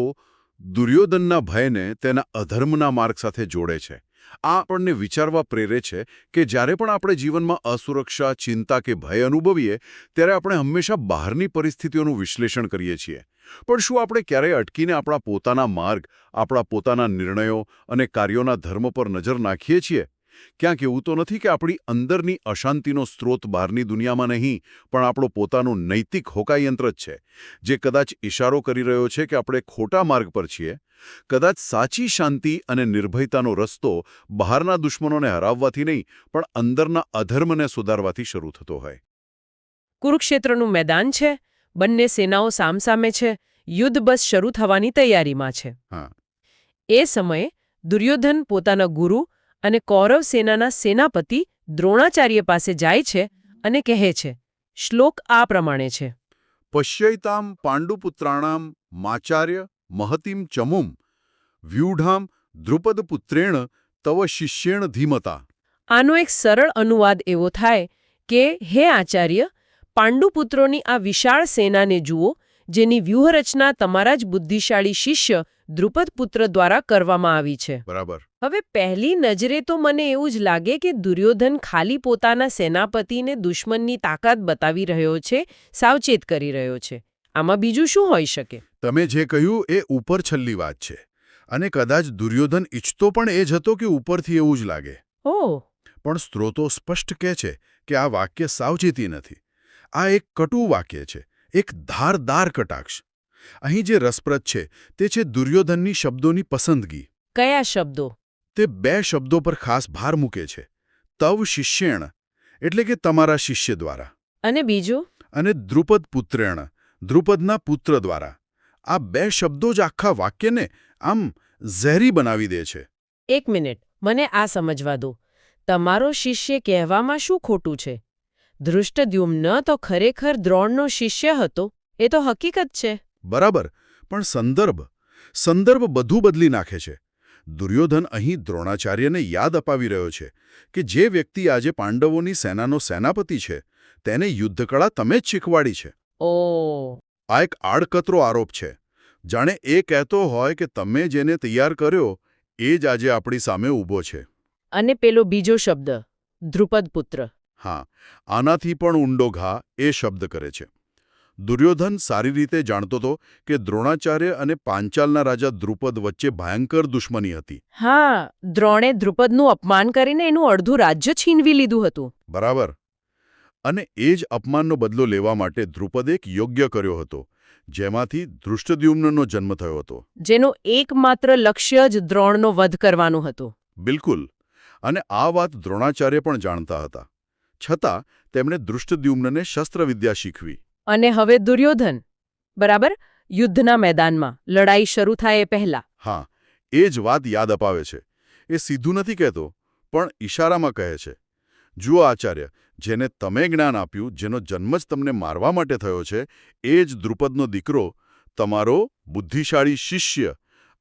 દુર્યોધનના ભયને તેના અધર્મના માર્ગ સાથે જોડે છે. આ આપણને વિચારવા પ્રેરે છે કે જ્યારે પણ આપણે જીવનમાં અસુરક્ષા, ચિંતા કે ભય અનુભવીએ, ત્યારે આપણે હંમેશા બહારની પરિસ્થિતિઓનું વિશ્લેષણ કરીએ છીએ. પણ શું આપણે ક્યારેય અટકીને આપણા પોતાના માર્ગ, આપણા પોતાના નિર્ણયો અને કાર્યોના ધર્મ પર નજર નાખીએ છીએ? ક્યાંક એવું તો નથી કે આપણી અંદરની અશાંતિનો સ્ત્રોત બહારની દુનિયામાં નહીં, પણ આપણો પોતાનું નૈતિક હોકાયંત્ર જ છે, જે કદાચ ઇશારો કરી રહ્યો છે કે આપણે ખોટા માર્ગ પર છીએ? કદાચ સાચી શાંતિ અને નિર્ભયતાનો રસ્તો બહારના દુશ્મનોને હરાવવાથી નહીં, પણ અંદરના અધર્મને સુધારવાથી શરૂ થતો હોય. કુરુક્ષેત્રનું મેદાન છે, બંને સેનાઓ સામસામે છે, યુદ્ધ બસ શરૂ થવાની તૈયારીમાં છે. હા. એ સમયે દુર્યોધન પોતાના ગુરુ અને કૌરવ સેનાના સેનાપતિ દ્રોણાચાર્ય પાસે જાય છે અને કહે છે. શ્લોક આ પ્રમાણે છે. પશ્યૈતામ પાંડુપુત્રાણામ માચાર્ય મહતિમ ચમુમ વ્યૂઢામ દ્રુપદપુત્રેણ તવ શિષ્યેણ ધીમતા. આનો એક સરળ અનુવાદ એવો થાય કે હે આચાર્ય, પાંડુપુત્રોની આ વિશાળ સેનાને જુઓ, જેની વ્યૂહરચના તમારા જ બુદ્ધિશાળી શિષ્ય દ્રુપદપુત્ર દ્વારા કરવામાં આવી છે. બરાબર. હવે પહેલી નજરે તો મને એવું જ લાગે કે દુર્યોધન ખાલી પોતાના સેનાપતિને દુશ્મનની તાકાત બતાવી રહ્યો છે, સાવચેત કરી રહ્યો છે. આમાં બીજું શું હોઈ શકે? તમે જે કહ્યું એ ઉપર છલ્લી વાત છે, અને કદાચ દુર્યોધન ઈચ્છતો પણ એ જ હતો કે ઉપરથી એવું જ લાગે. ઓહ. પણ સ્ત્રોતો સ્પષ્ટ કહે છે કે આ વાક્ય સાવચેતી નથી. આ એક કટુ વાક્ય છે, એક ધારદાર કટાક્ષ. અહીં જે રસપ્રદ છે તે છે દુર્યોધનની શબ્દોની પસંદગી. કયા શબ્દો? તે બે શબ્દો પર ખાસ ભાર મૂકે છે. તવ શિષ્યેણ એટલે કે તમારા શિષ્ય દ્વારા, અને બીજું? અને દ્રુપદ પુત્રેણ દ્રુપદના પુત્ર દ્વારા. આ બે શબ્દો જ આખા વાક્યને આમ ઝેરી બનાવી દે છે. એક મિનિટ, મને આ સમજવા દો. તમારો શિષ્ય કહેવામાં શું ખોટું છે? ધૃષ્ટદ્યુમ્ન તો ખરેખર દ્રોણનો શિષ્ય હતો, એ તો હકીકત છે. બરાબર, પણ સંદર્ભ બધું બદલી નાખે છે. દુર્યોધન અહીં દ્રોણાચાર્યને યાદ અપાવી રહ્યો છે કે જે વ્યક્તિ આજે પાંડવોની સેનાનો સેનાપતિ છે, તેને યુદ્ધકળા તમે જ શીખવાડી છે. ઓહ. આ એક આડકતરો આરોપ છે. જાણે એ કહેતો હોય કે તમે જેને તૈયાર કર્યો એ જ આજે આપણી સામે ઊભો છે. અને પેલો બીજો શબ્દ, દ્રુપદપુત્ર. હા, આનાથી પણ ઊંડો ઘા એ શબ્દ કરે છે. દુર્યોધન સારી રીતે જાણતો હતો કે દ્રોણાચાર્ય અને પાંચાલના રાજા દ્રુપદ વચ્ચે ભયંકર દુશ્મની હતી. હા, દ્રોણે દ્રુપદનું અપમાન કરીને એનું અડધું રાજ્ય છીનવી લીધું હતું. બરાબર. અને એ જ અપમાનનો બદલો લેવા માટે દ્રુપદે એક યોગ્ય કર્યો હતો, જેમાંથી ધૃષ્ટદ્યુમ્નનો જન્મ થયો હતો. જેનું એકમાત્ર લક્ષ્ય જ દ્રોણનો વધ કરવાનું હતું. બિલકુલ. અને આ વાત દ્રોણાચાર્ય પણ જાણતા હતા. છતાં તેમણે ધૃષ્ટદ્યુમ્નને શસ્ત્રવિદ્યા શીખવી. અને હવે દુર્યોધન, બરાબર, યુદ્ધના મેદાનમાં લડાઈ શરૂ થાય એ પહેલા. હા, એ જ વાત યાદ અપાવે છે. એ સીધું નથી કહેતો, પણ ઈશારામાં કહે છે. જુઓ આચાર્ય, જેને તમે જ્ઞાન આપ્યું, જેનો જન્મ જ તમને મારવા માટે થયો છે, એ જ દ્રુપદનો દીકરો, તમારો બુદ્ધિશાળી શિષ્ય,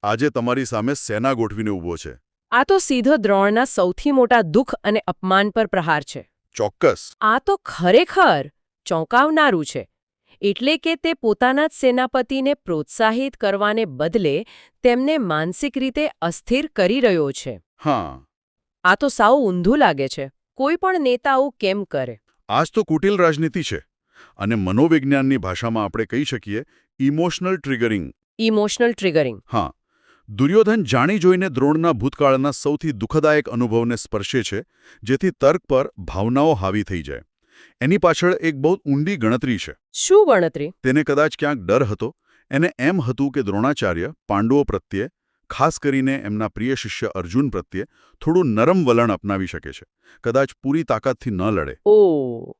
આજે તમારી સામે સેના ગોઠવીને ઊભો છે. આ તો સીધો દ્રોણના સૌથી મોટા દુઃખ અને અપમાન પર પ્રહાર છે. ચોક્કસ. આ તો ખરેખર ચોંકાવનારું છે. એટલે કે તે પોતાના જ સેનાપતિને પ્રોત્સાહિત કરવાને બદલે તેમને માનસિક રીતે અસ્થિર કરી રહ્યો છે. હા. આ તો સાવ ઊંધું લાગે છે. કોઈ પણ નેતા આવું કેમ કરે? આ જ તો કુટિલ રાજનીતિ છે. અને મનોવિજ્ઞાનની ભાષામાં આપણે કહી શકીએ ઇમોશનલ ટ્રિગરિંગ. Emotional triggering. હા. દુર્યોધન જાણી જોઈને દ્રોણના ભૂતકાળના સૌથી દુઃખદાયક અનુભવને સ્પર્શે છે, જેથી તર્ક પર ભાવનાઓ હાવી થઈ જાય. એની પાછળ એક બહુ ઊંડી ગણતરી છે. શું ગણતરી? તેને કદાચ ક્યાંક ડર હતો. એને એમ હતું કે દ્રોણાચાર્ય પાંડવો પ્રત્યે, ખાસ કરીને એમના પ્રિય શિષ્ય અર્જુન પ્રત્યે થોડું નરમ વલણ અપનાવી શકે છે. કદાચ પૂરી તાકાતથી ન લડે. ઓહ,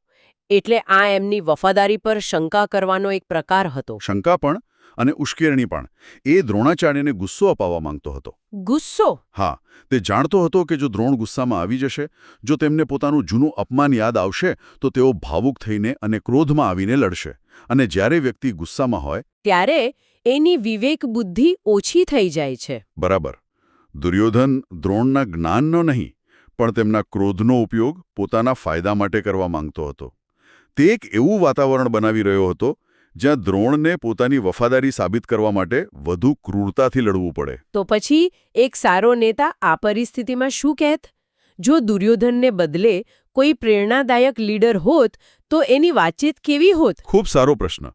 એટલે આ એમની વફાદારી પર શંકા કરવાનો એક પ્રકાર હતો. શંકા પણ અને ઉશ્કેરણી પણ. એ દ્રોણાચાર્યને ગુસ્સો અપાવવા માંગતો હતો. ગુસ્સો? હા, તે જાણતો હતો કે જો દ્રોણ ગુસ્સામાં આવી જશે, જો તેમને પોતાનું જૂનું અપમાન યાદ આવશે, તો તેઓ ભાવુક થઈને અને ક્રોધમાં આવીને લડશે. અને જ્યારે વ્યક્તિ ગુસ્સામાં હોય ત્યારે એની વિવેક બુદ્ધિ ઓછી થઈ જાય છે. બરાબર. દુર્યોધન દ્રોણના જ્ઞાનનો નહીં, પણ તેમના ક્રોધનો ઉપયોગ પોતાના ફાયદા માટે કરવા માંગતો હતો. તે એક એવું વાતાવરણ બનાવી રહ્યો હતો જ્યાં દ્રોણને પોતાની વફાદારી સાબિત કરવા માટે વધુ ક્રૂરતાથી લડવું પડે. તો પછી એક સારો નેતા આ પરિસ્થિતિમાં શું કહેત? જો દુર્યોધનને બદલે કોઈ પ્રેરણાદાયક લીડર હોત તો એની વાતચીત કેવી હોત? ખૂબ સારો પ્રશ્ન.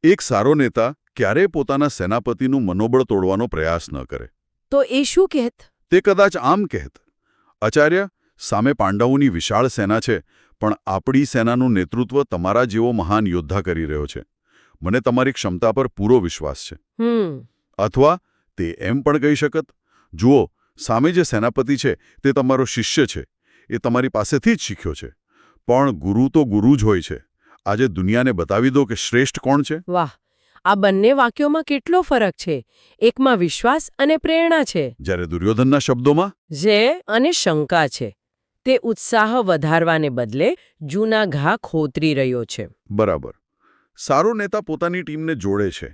એક સારો નેતા ક્યારેય પોતાના સેનાપતિનું મનોબળ તોડવાનો પ્રયાસ ન કરે. તો એ શું કહેત? તે કદાચ આમ કહેત, આચાર્ય, સામે પાંડવોની વિશાળ સેના છે, પણ આપણી સેનાનું નેતૃત્વ તમારા જેવો મહાન યોદ્ધા કરી રહ્યો છે. મને તમારી ક્ષમતા પર પૂરો વિશ્વાસ છે. અથવા તે એમ પણ કહી શકત, જુઓ, સામે જે સેનાપતિ છે તે તમારો શિષ્ય છે, એ તમારી પાસેથી જ શીખ્યો છે. પણ ગુરુ તો ગુરુ જ હોય છે. આજે દુનિયાને બતાવી દો કે શ્રેષ્ઠ કોણ છે. વાહ, આ બંને વાક્યોમાં કેટલો ફરક છે. એકમાં વિશ્વાસ અને પ્રેરણા છે, જ્યારે દુર્યોધનના શબ્દોમાં જે અને શંકા છે. તે ઉત્સાહ વધારવાને બદલે જૂના ઘા ખોતરી રહ્યો છે. બરાબર. સારો નેતા પોતાની ટીમને જોડે છે,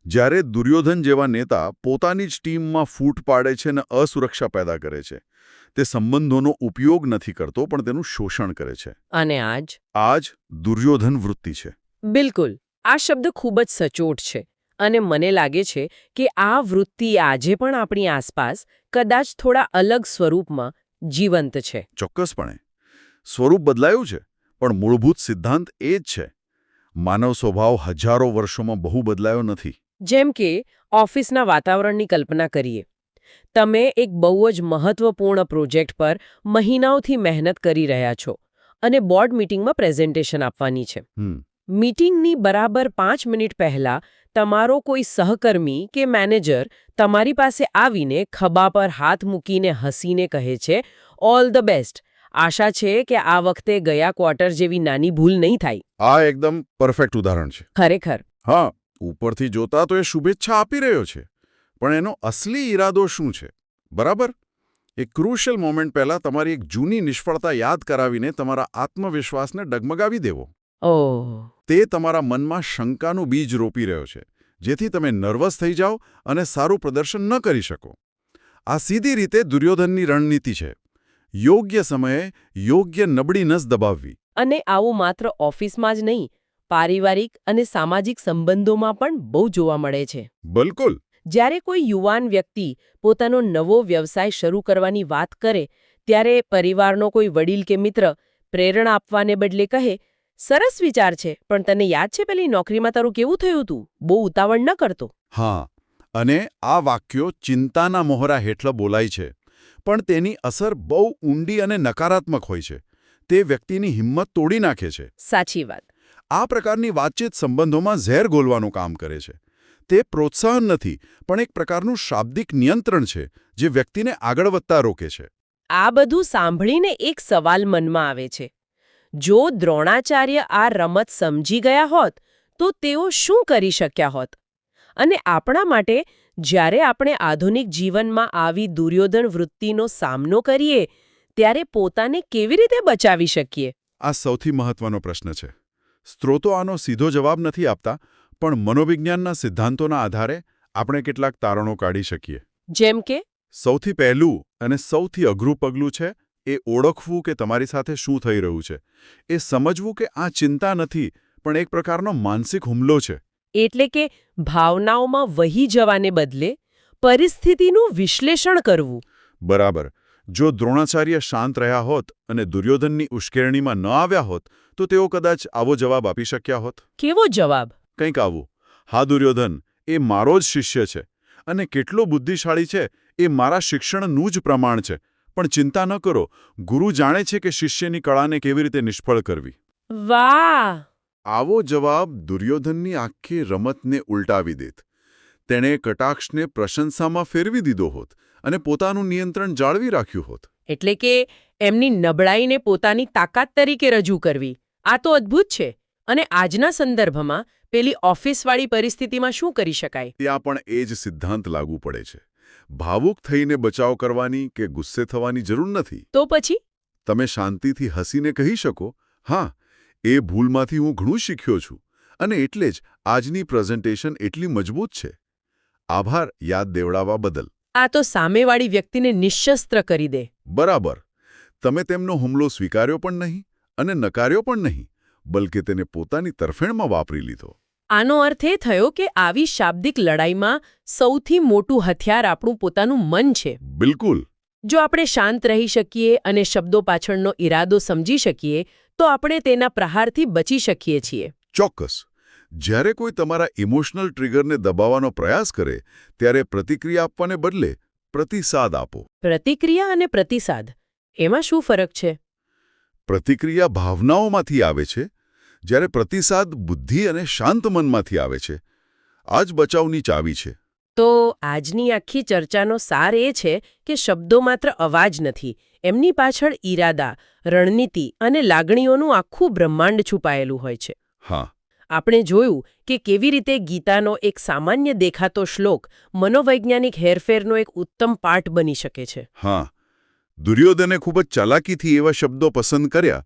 જ્યારે દુર્યોધન જેવા નેતા પોતાની જ ટીમમાં ફૂટ પાડે છે અને અસુરક્ષા પેદા કરે છે. તે સંબંધોનો ઉપયોગ નથી કરતો, પણ તેનું શોષણ કરે છે. અને આ જ દુર્યોધન વૃત્તિ છે. બિલકુલ, આ શબ્દ ખૂબ જ સચોટ છે. અને મને લાગે છે કે આ વૃત્તિ આજે પણ આપણી આસપાસ કદાચ થોડા અલગ સ્વરૂપમાં જીવંત છે. ચોક્કસપણે. સ્વરૂપ બદલાયું છે, પણ મૂળભૂત સિદ્ધાંત એ જ છે. માનવ સ્વભાવ હજારો વર્ષોમાં બહુ બદલાયો નથી. જેમ કે ઓફિસના વાતાવરણની કલ્પના કરીએ. તમે એક બહુ જ મહત્વપૂર્ણ પ્રોજેક્ટ પર મહિનાઓથી મહેનત કરી રહ્યા છો અને બોર્ડ મીટિંગમાં પ્રેઝન્ટેશન આપવાની છે. મીટિંગની બરાબર 5 મિનિટ પહેલા તમારો કોઈ સહકર્મી કે મેનેજર તમારી પાસે આવીને ખભા પર હાથ મૂકીને હસીને કહે છે, ઓલ ધ બેસ્ટ. આશા છે કે આ વખતે ગયા ક્વાર્ટર જેવી નાની ભૂલ નહીં થાય. આ એકદમ પરફેક્ટ ઉદાહરણ છે. ખરેખર. હા, ઉપરથી જોતા તો એ શુભેચ્છા આપી રહ્યો છે, પણ એનો અસલી ઈરાદો શું છે? બરાબર. એક ક્રુશિયલ મોમેન્ટ પહેલા તમારી એક જૂની નિષ્ફળતા યાદ કરાવીને તમારા આત્મવિશ્વાસને ડગમગાવી દેવો. ઓહ. તે તમારા મનમાં શંકાનું બીજ રોપી રહ્યો છે, જેથી તમે નર્વસ થઈ જાઓ અને સારું પ્રદર્શન ન કરી શકો. આ સીધી રીતે દુર્યોધનની રણનીતિ છે. યોગ્ય સમયે યોગ્ય નબળી નસ દબાવવી. અને આવું માત્ર ઓફિસમાં જ નહીં, પારિવારિક અને સામાજિક સંબંધોમાં પણ બહુ જોવા મળે છે. બિલકુલ. જ્યારે કોઈ યુવાન વ્યક્તિ પોતાનો નવો વ્યવસાય શરૂ કરવાની વાત કરે, ત્યારે પરિવારનો કોઈ વડીલ કે મિત્ર પ્રેરણા આપવાને બદલે કહે, સરસ વિચાર છે, પણ તને યાદ છે પેલી નોકરીમાં તારું કેવું થયું હતું? બહુ ઉતાવળ ન કરતો. હા, અને આ વાક્યો ચિંતાના મોહરા હેઠળ બોલાય છે, પણ તેની અસર બહુ ઊંડી અને નકારાત્મક હોય છે. તે વ્યક્તિની હિંમત તોડી નાખે છે. સાચી વાત. આ પ્રકારની વાતચીત સંબંધોમાં ઝેર ઘોલવાનું કામ કરે છે. તે પ્રોત્સાહન નથી, પણ એક પ્રકારનું શાબ્દિક નિયંત્રણ છે, જે વ્યક્તિને આગળ વધતા રોકે છે. આ બધું સાંભળીને એક સવાલ મનમાં આવે છે. જો દ્રોણાચાર્ય આ રમત સમજી ગયા હોત, તો તેઓ શું કરી શક્યા હોત? અને આપણા માટે, જ્યારે આપણે આધુનિક જીવનમાં આવી દુર્યોધન વૃત્તિનો સામનો કરીએ, ત્યારે પોતાને કેવી રીતે બચાવી શકીએ? આ સૌથી મહત્વનો પ્રશ્ન છે. સ્ત્રોતો આનો સીધો જવાબ નથી આપતા, પણ મનોવિજ્ઞાનના સિદ્ધાંતોના આધારે આપણે કેટલાક તારણો કાઢી શકીએ. જેમ કે? સૌથી પહેલું અને સૌથી અઘરું પગલું છે એ ઓળખવું કે તમારી સાથે શું થઈ રહ્યું છે. એ સમજવું કે આ ચિંતા નથી, પણ એક પ્રકારનો માનસિક હુમલો છે. એટલે કે ભાવનાઓમાં વહી જવાને બદલે પરિસ્થિતિનું વિશ્લેષણ કરવું. બરાબર. જો દ્રોણાચાર્ય શાંત રહ્યા હોત અને દુર્યોધનની ઉશ્કેરણીમાં ન આવ્યા હોત, તો તેઓ કદાચ આવો જવાબ આપી શક્યા હોત. કેવો જવાબ? કંઈક આવું, હા દુર્યોધન, એ મારો જ શિષ્ય છે અને કેટલો બુદ્ધિશાળી છે એ મારા શિક્ષણનું જ પ્રમાણ છે. પણ ચિંતા ન કરો, ગુરુ જાણે છે કે શિષ્યની કળાને કેવી રીતે નિષ્ફળ કરવી. વાહ! આવો જવાબ દુર્યોધનની આખી રમતને ઉલટાવી દેત. તેણે કટાક્ષને પ્રશંસામાં ફેરવી દીધો હોત અને પોતાનું નિયંત્રણ જાળવી રાખ્યું હોત. એટલે કે એમની નબળાઈને પોતાની તાકાત તરીકે રજૂ કરવી. આ તો અદ્ભુત છે. અને આજના સંદર્ભમાં પેલી ઓફિસવાળી પરિસ્થિતિમાં શું કરી શકાય? ત્યાં પણ એ જ સિદ્ધાંત લાગુ પડે છે. ભાવુક થઈને બચાવ કરવાની કે ગુસ્સે થવાની જરૂર નથી. તો પછી? તમે શાંતિથી હસીને કહી શકો, હા, એ ભૂલમાંથી હું ઘણું શીખ્યો છું અને એટલે જ આજની પ્રેઝન્ટેશન એટલી મજબૂત છે. આભાર યાદ દેવડાવવા બદલ. આ તો સામેવાળી વ્યક્તિને નિઃશસ્ત્ર કરી દે. બરાબર. તમે તેમનો હુમલો સ્વીકાર્યો પણ નહીં અને નકાર્યો પણ નહીં, બલકે તેને પોતાની તરફેણમાં વાપરી લીધો. આનો અર્થ એ થયો કે આવી શાબ્દિક લડાઈમાં સૌથી મોટું હથિયાર આપણું પોતાનું મન છે. બિલકુલ. જો આપણે શાંત રહી શકીએ અને શબ્દો પાછળનો ઈરાદો સમજી શકીએ, તો આપણે તેના પ્રહારથી બચી શકીએ છીએ. ચોક્કસ. જ્યારે કોઈ તમારા ઇમોશનલ ટ્રિગરને દબાવવાનો પ્રયાસ કરે, ત્યારે પ્રતિક્રિયા આપવાને બદલે પ્રતિસાદ આપો. પ્રતિક્રિયા અને પ્રતિસાદ એમાં શું ફરક છે? પ્રતિક્રિયા ભાવનાઓમાંથી આવે છે, જ્યારે પ્રતિસાદ બુદ્ધિ અને શાંત મનમાંથી આવે છે. આ જ બચાવની ચાવી છે. તો આજની આખી ચર્ચાનો સાર એ છે કે શબ્દો માત્ર અવાજ નથી, એમની પાછળ ઈરાદા, રણનીતિ અને લાગણીઓનું આખું બ્રહ્માંડ છુપાયેલું હોય છે. હા, આપણે જોયું કે કેવી રીતે ગીતાનો એક સામાન્ય દેખાતો શ્લોક મનોવૈજ્ઞાનિક હેરફેરનો એક ઉત્તમ પાઠ બની શકે છે. હા. દુર્યોધને ખૂબ જ ચાલાકીથી એવા શબ્દો પસંદ કર્યા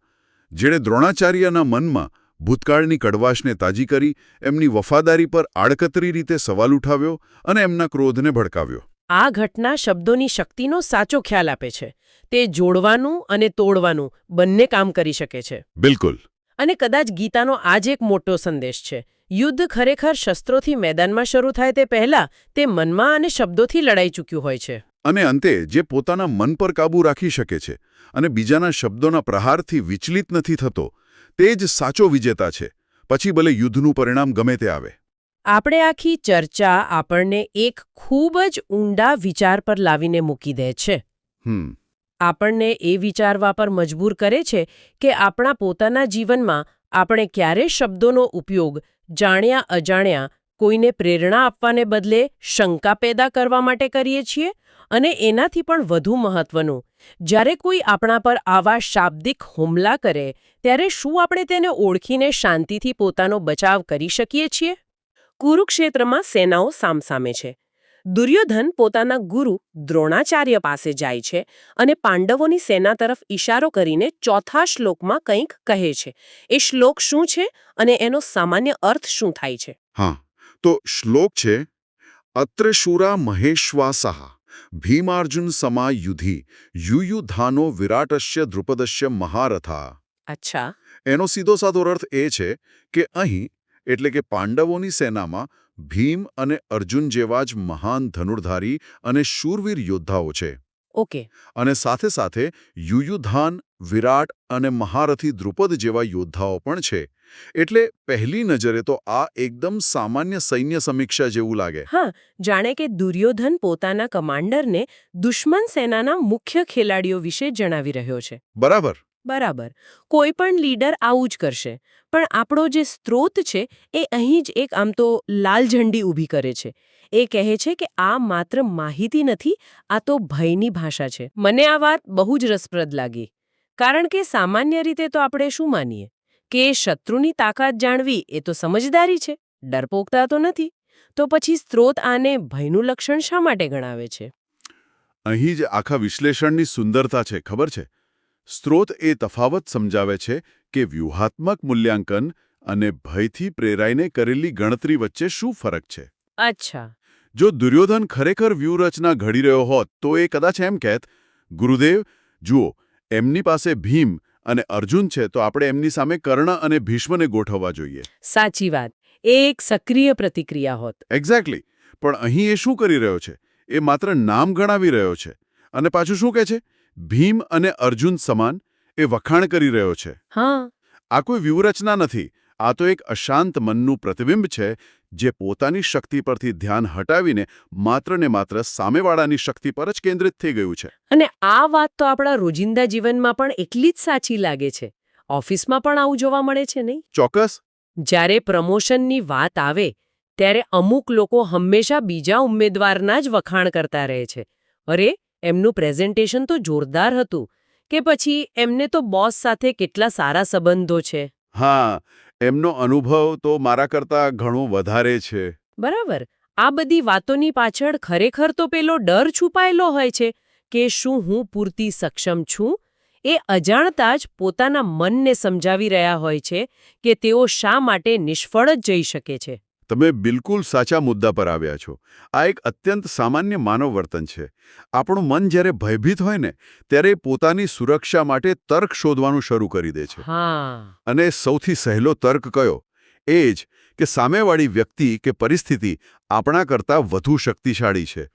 જેણે દ્રોણાચાર્યના મનમાં ભૂતકાળની કડવાશને તાજી કરી, એમની વફાદારી પર આડકતરી રીતે સવાલ ઉઠાવ્યો અને એમના ક્રોધને ભડકાવ્યો. આ ઘટના શબ્દોની શક્તિનો સાચો ખ્યાલ આપે છે. તે જોડવાનું અને તોડવાનું બંને કામ કરી શકે છે. બિલકુલ. અને કદાચ ગીતાનો આ જ એક મોટો સંદેશ છે. યુદ્ધ ખરેખર શસ્ત્રોથી મેદાનમાં શરૂ થાય તે પહેલા તે મનમાં અને શબ્દોથી લડાઈ ચૂક્યું હોય છે. અને અંતે જે પોતાના મન પર કાબૂ રાખી શકે છે અને બીજાના શબ્દોના પ્રહારથી વિચલિત નથી થતો, તે જ સાચો વિજેતા છે, પછી ભલે યુદ્ધનું પરિણામ ગમે તે આવે. આપણે આખી ચર્ચા આપણને એક ખૂબ જ ઊંડા વિચાર પર લાવીને મૂકી દે છે. આપણને એ વિચારવા પર મજબૂર કરે છે કે આપણા પોતાના જીવનમાં આપણે ક્યારે શબ્દોનો ઉપયોગ જાણ્યા અજાણ્યા કોઈને પ્રેરણા આપવાને બદલે શંકા પેદા કરવા માટે કરીએ છીએ, અને એનાથી પણ વધુ મહત્વનું, જ્યારે કોઈ આપણા પર આવા શાબ્દિક હુમલા કરે ત્યારે શું આપણે તેને ઓળખીને શાંતિથી પોતાનો બચાવ કરી શકીએ છીએ? કુરુક્ષેત્રમાં સેનાઓ સામસામે છે. દુર્યોધન પોતાના ગુરુ દ્રોણાચાર્ય પાસે જાય છે અને પાંડવોની સેના તરફ ઇશારો કરીને ચોથા શ્લોકમાં કંઈક કહે છે. એ શ્લોક શું છે અને એનો સામાન્ય અર્થ શું થાય છે? હા, તો શ્લોક છે, અત્ર શુરા મહેશ્વાસઃ ભીમાર્જુન સમા યુધિ યુયુધાનો વિરાટસ્ય દ્રુપદસ્ય મહારથા. અચ્છા. એનો સીધો સાધો અર્થ એ છે કે અહીં એટલે કે પાંડવોની સેનામાં ભીમ અને અર્જુન જેવા જ મહાન ધનુર્ધારી અને શૂરવીર યોદ્ધાઓ છે. ઓકે. અને સાથે સાથે યુયુધાન, વિરાટ અને મહારથી દ્રુપદ જેવા યોદ્ધાઓ પણ છે. એટલે પહેલી નજરે તો આ એકદમ સામાન્ય સૈન્ય સમીક્ષા જેવું લાગે. હા, જાણે કે દુર્યોધન પોતાના કમાન્ડરને દુશ્મન સેનાના મુખ્ય ખેલાડીઓ વિશે જણાવી રહ્યો છે. બરાબર. બરાબર. કોઈ પણ લીડર આવું જ કરશે. પણ આપણો જે સ્ત્રોત છે એ અહીં જ એક આમ તો લાલ ઝંડી ઊભી કરે છે. એ કહે છે કે આ માત્ર માહિતી નથી, આ તો ભયની ભાષા છે. મને આ વાત બહુ જ રસપ્રદ લાગી. કારણ કે સામાન્ય રીતે તો આપણે શું માનીએ કે શત્રુની તાકાત જાણવી એ તો સમજદારી છે, ડરપોકતા તો નથી. તો પછી સ્ત્રોત આને ભયનું લક્ષણ શા માટે ગણાવે છે? અહીં જ આખા વિશ્લેષણની સુંદરતા છે, ખબર છે? સ્ત્રોત એ તફાવત સમજાવે છે કે વ્યૂહાત્મક મૂલ્યાંકન અને ભયથી પ્રેરાઈને કરેલી ગણતરી વચ્ચે શું ફરક છે. અચ્છા. જો દુર્યોધન ખરેખર વ્યૂહરચના ઘડી રહ્યો હોત તો એ કદાચ એમ કહેત, ગુરુદેવ જુઓ, એમની પાસે ભીમ અને અર્જુન છે તો આપણે એમની સામે કર્ણ અને ભીષ્મને ગોઠવવા જોઈએ. સાચી વાત. એ એક સક્રિય પ્રતિક્રિયા હોત. એક્ઝેક્ટલી. પણ અહીં એ શું કરી રહ્યો છે? એ માત્ર નામ ગણાવી રહ્યો છે. અને પાછું શું કહે છે? ભીમ અને અર્જુન સમાન. એ વખાણ કરી રહ્યો છે. હા. આ કોઈ વ્યૂહરચના નથી. આ તો એક અશાંત મનનું પ્રતિબિંબ છે જે પોતાની શક્તિ પરથી ધ્યાન હટાવીને માત્ર ને માત્ર સામેવાળાની શક્તિ પર જ કેન્દ્રિત થઈ ગયું છે. અને આ વાત તો આપણા રોજિંદા જીવનમાં પણ એટલી જ સાચી લાગે છે. ઓફિસમાં પણ આવું જોવા મળે છે, નહીં? ચોક્કસ. જ્યારે પ્રમોશનની વાત આવે ત્યારે અમુક લોકો હંમેશા બીજા ઉમેદવારના જ વખાણ કરતા રહે છે. અરે, એમનું પ્રેઝન્ટેશન તો જોરદાર હતું, કે પછી એમને તો બોસ સાથે કેટલા સારા સંબંધો છે. હા, એમનો અનુભવ તો મારા કરતાં ઘણો વધારે છે. બરાબર. આ બધી વાતોની પાછળ ખરેખર તો પેલો ડર છુપાયેલો હોય છે કે શું હું પૂરતી સક્ષમ છું? એ અજાણતા જ પોતાના મનને સમજાવી રહ્યા હોય છે કે તેઓ શા માટે નિષ્ફળ જ જઈ શકે છે. તમે બિલકુલ સાચા મુદ્દા પર આવ્યા છો. આ એક અત્યંત સામાન્ય માનવ વર્તન છે. આપણું મન જ્યારે ભયભીત હોય ને ત્યારે પોતાની સુરક્ષા માટે તર્ક શોધવાનું શરૂ કરી દે છે. હા. અને સૌથી સહેલો તર્ક કયો? એ જ કે સામેવાળી વ્યક્તિ કે પરિસ્થિતિ આપણા કરતાં વધુ શક્તિશાળી છે.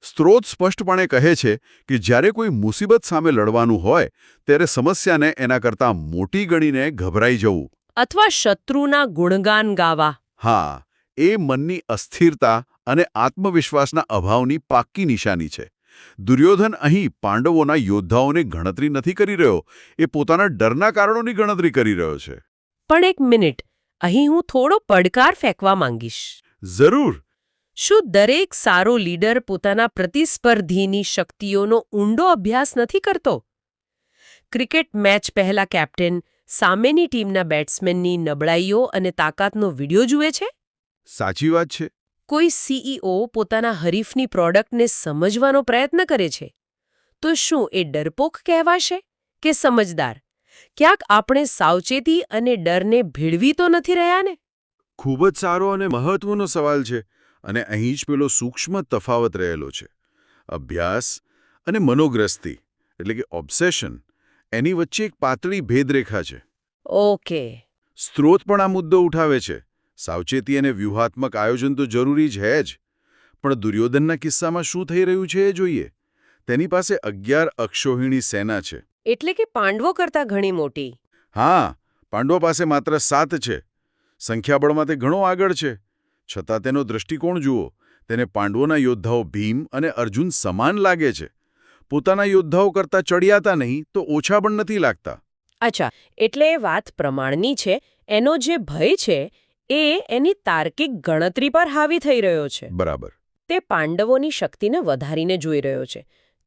સ્ત્રોત સ્પષ્ટપણે કહે છે કે જ્યારે કોઈ મુસીબત સામે લડવાનું હોય ત્યારે સમસ્યાને એના કરતાં મોટી ગણીને ગભરાઈ જવું. અથવા શત્રુના ગુણગાન ગાવા. હા, એ મનની અસ્થિરતા અને આત્મવિશ્વાસના અભાવની પાક્કી નિશાની છે. દુર્યોધન અહીં પાંડવોના યોદ્ધાઓની ગણતરી નથી કરી રહ્યો, એ પોતાના ડરના કારણોની ગણતરી કરી રહ્યો છે. પણ એક મિનિટ, અહીં હું થોડો પડકાર ફેંકવા માંગીશ. જરૂર. શું દરેક સારો લીડર પોતાના પ્રતિસ્પર્ધીની શક્તિઓનો ઊંડો અભ્યાસ નથી કરતો? ક્રિકેટ મેચ પહેલા કેપ્ટન સામેની ટીમના બેટ્સમેનની નબળાઈઓ અને તાકાતનો વિડિયો જુએ છે? સાચી વાત છે. કોઈ સીઈઓ પોતાના હરીફની પ્રોડક્ટને સમજવાનો પ્રયત્ન કરે છે, તો શું એ ડરપોક કહેવાશે કે સમજદાર? ક્યાંક આપણે સાવચેતી અને ડરને ભેળવી તો નથી રહ્યા ને? ખૂબ જ સારો અને મહત્વનો સવાલ છે, અને અહીં જ પેલો સૂક્ષ્મ તફાવત રહેલો છે. અભ્યાસ અને મનોગ્રસ્તી એટલે કે ઓબ્સેશન, એની વચ્ચે એક પાતળી ભેદરેખા છે. ઓકે. સ્ત્રોત પણ આ મુદ્દો ઉઠાવે છે. સાવચેતી અને વ્યૂહાત્મક આયોજન તો જરૂરી છે જ, પણ દુર્યોધનના કિસ્સામાં શું થઈ રહ્યું છે એ જોઈએ. તેની પાસે 11 અક્ષૌહિણી સેના છે. એટલે કે પાંડવો કરતાં ઘણી મોટી. હા, પાંડવો પાસે માત્ર 7 છે. સંખ્યાબળમાં તે ઘણો આગળ છે. છતાં તેનો દૃષ્ટિકોણ જુઓ. તેને પાંડવોના યોદ્ધાઓ ભીમ અને અર્જુન સમાન લાગે છે. પોતાના યોદ્ધાઓ કરતાં ચડિયાતા નહીં તો ઓછા પણ નથી લાગતા. અચ્છા, એટલે એ વાત પ્રમાણની છે. એનો જે ભય છે એ એની તાર્કિક ગણતરી પર હાવી થઈ રહ્યો છે. બરાબર. તે પાંડવોની શક્તિને વધારીને જોઈ રહ્યો છે,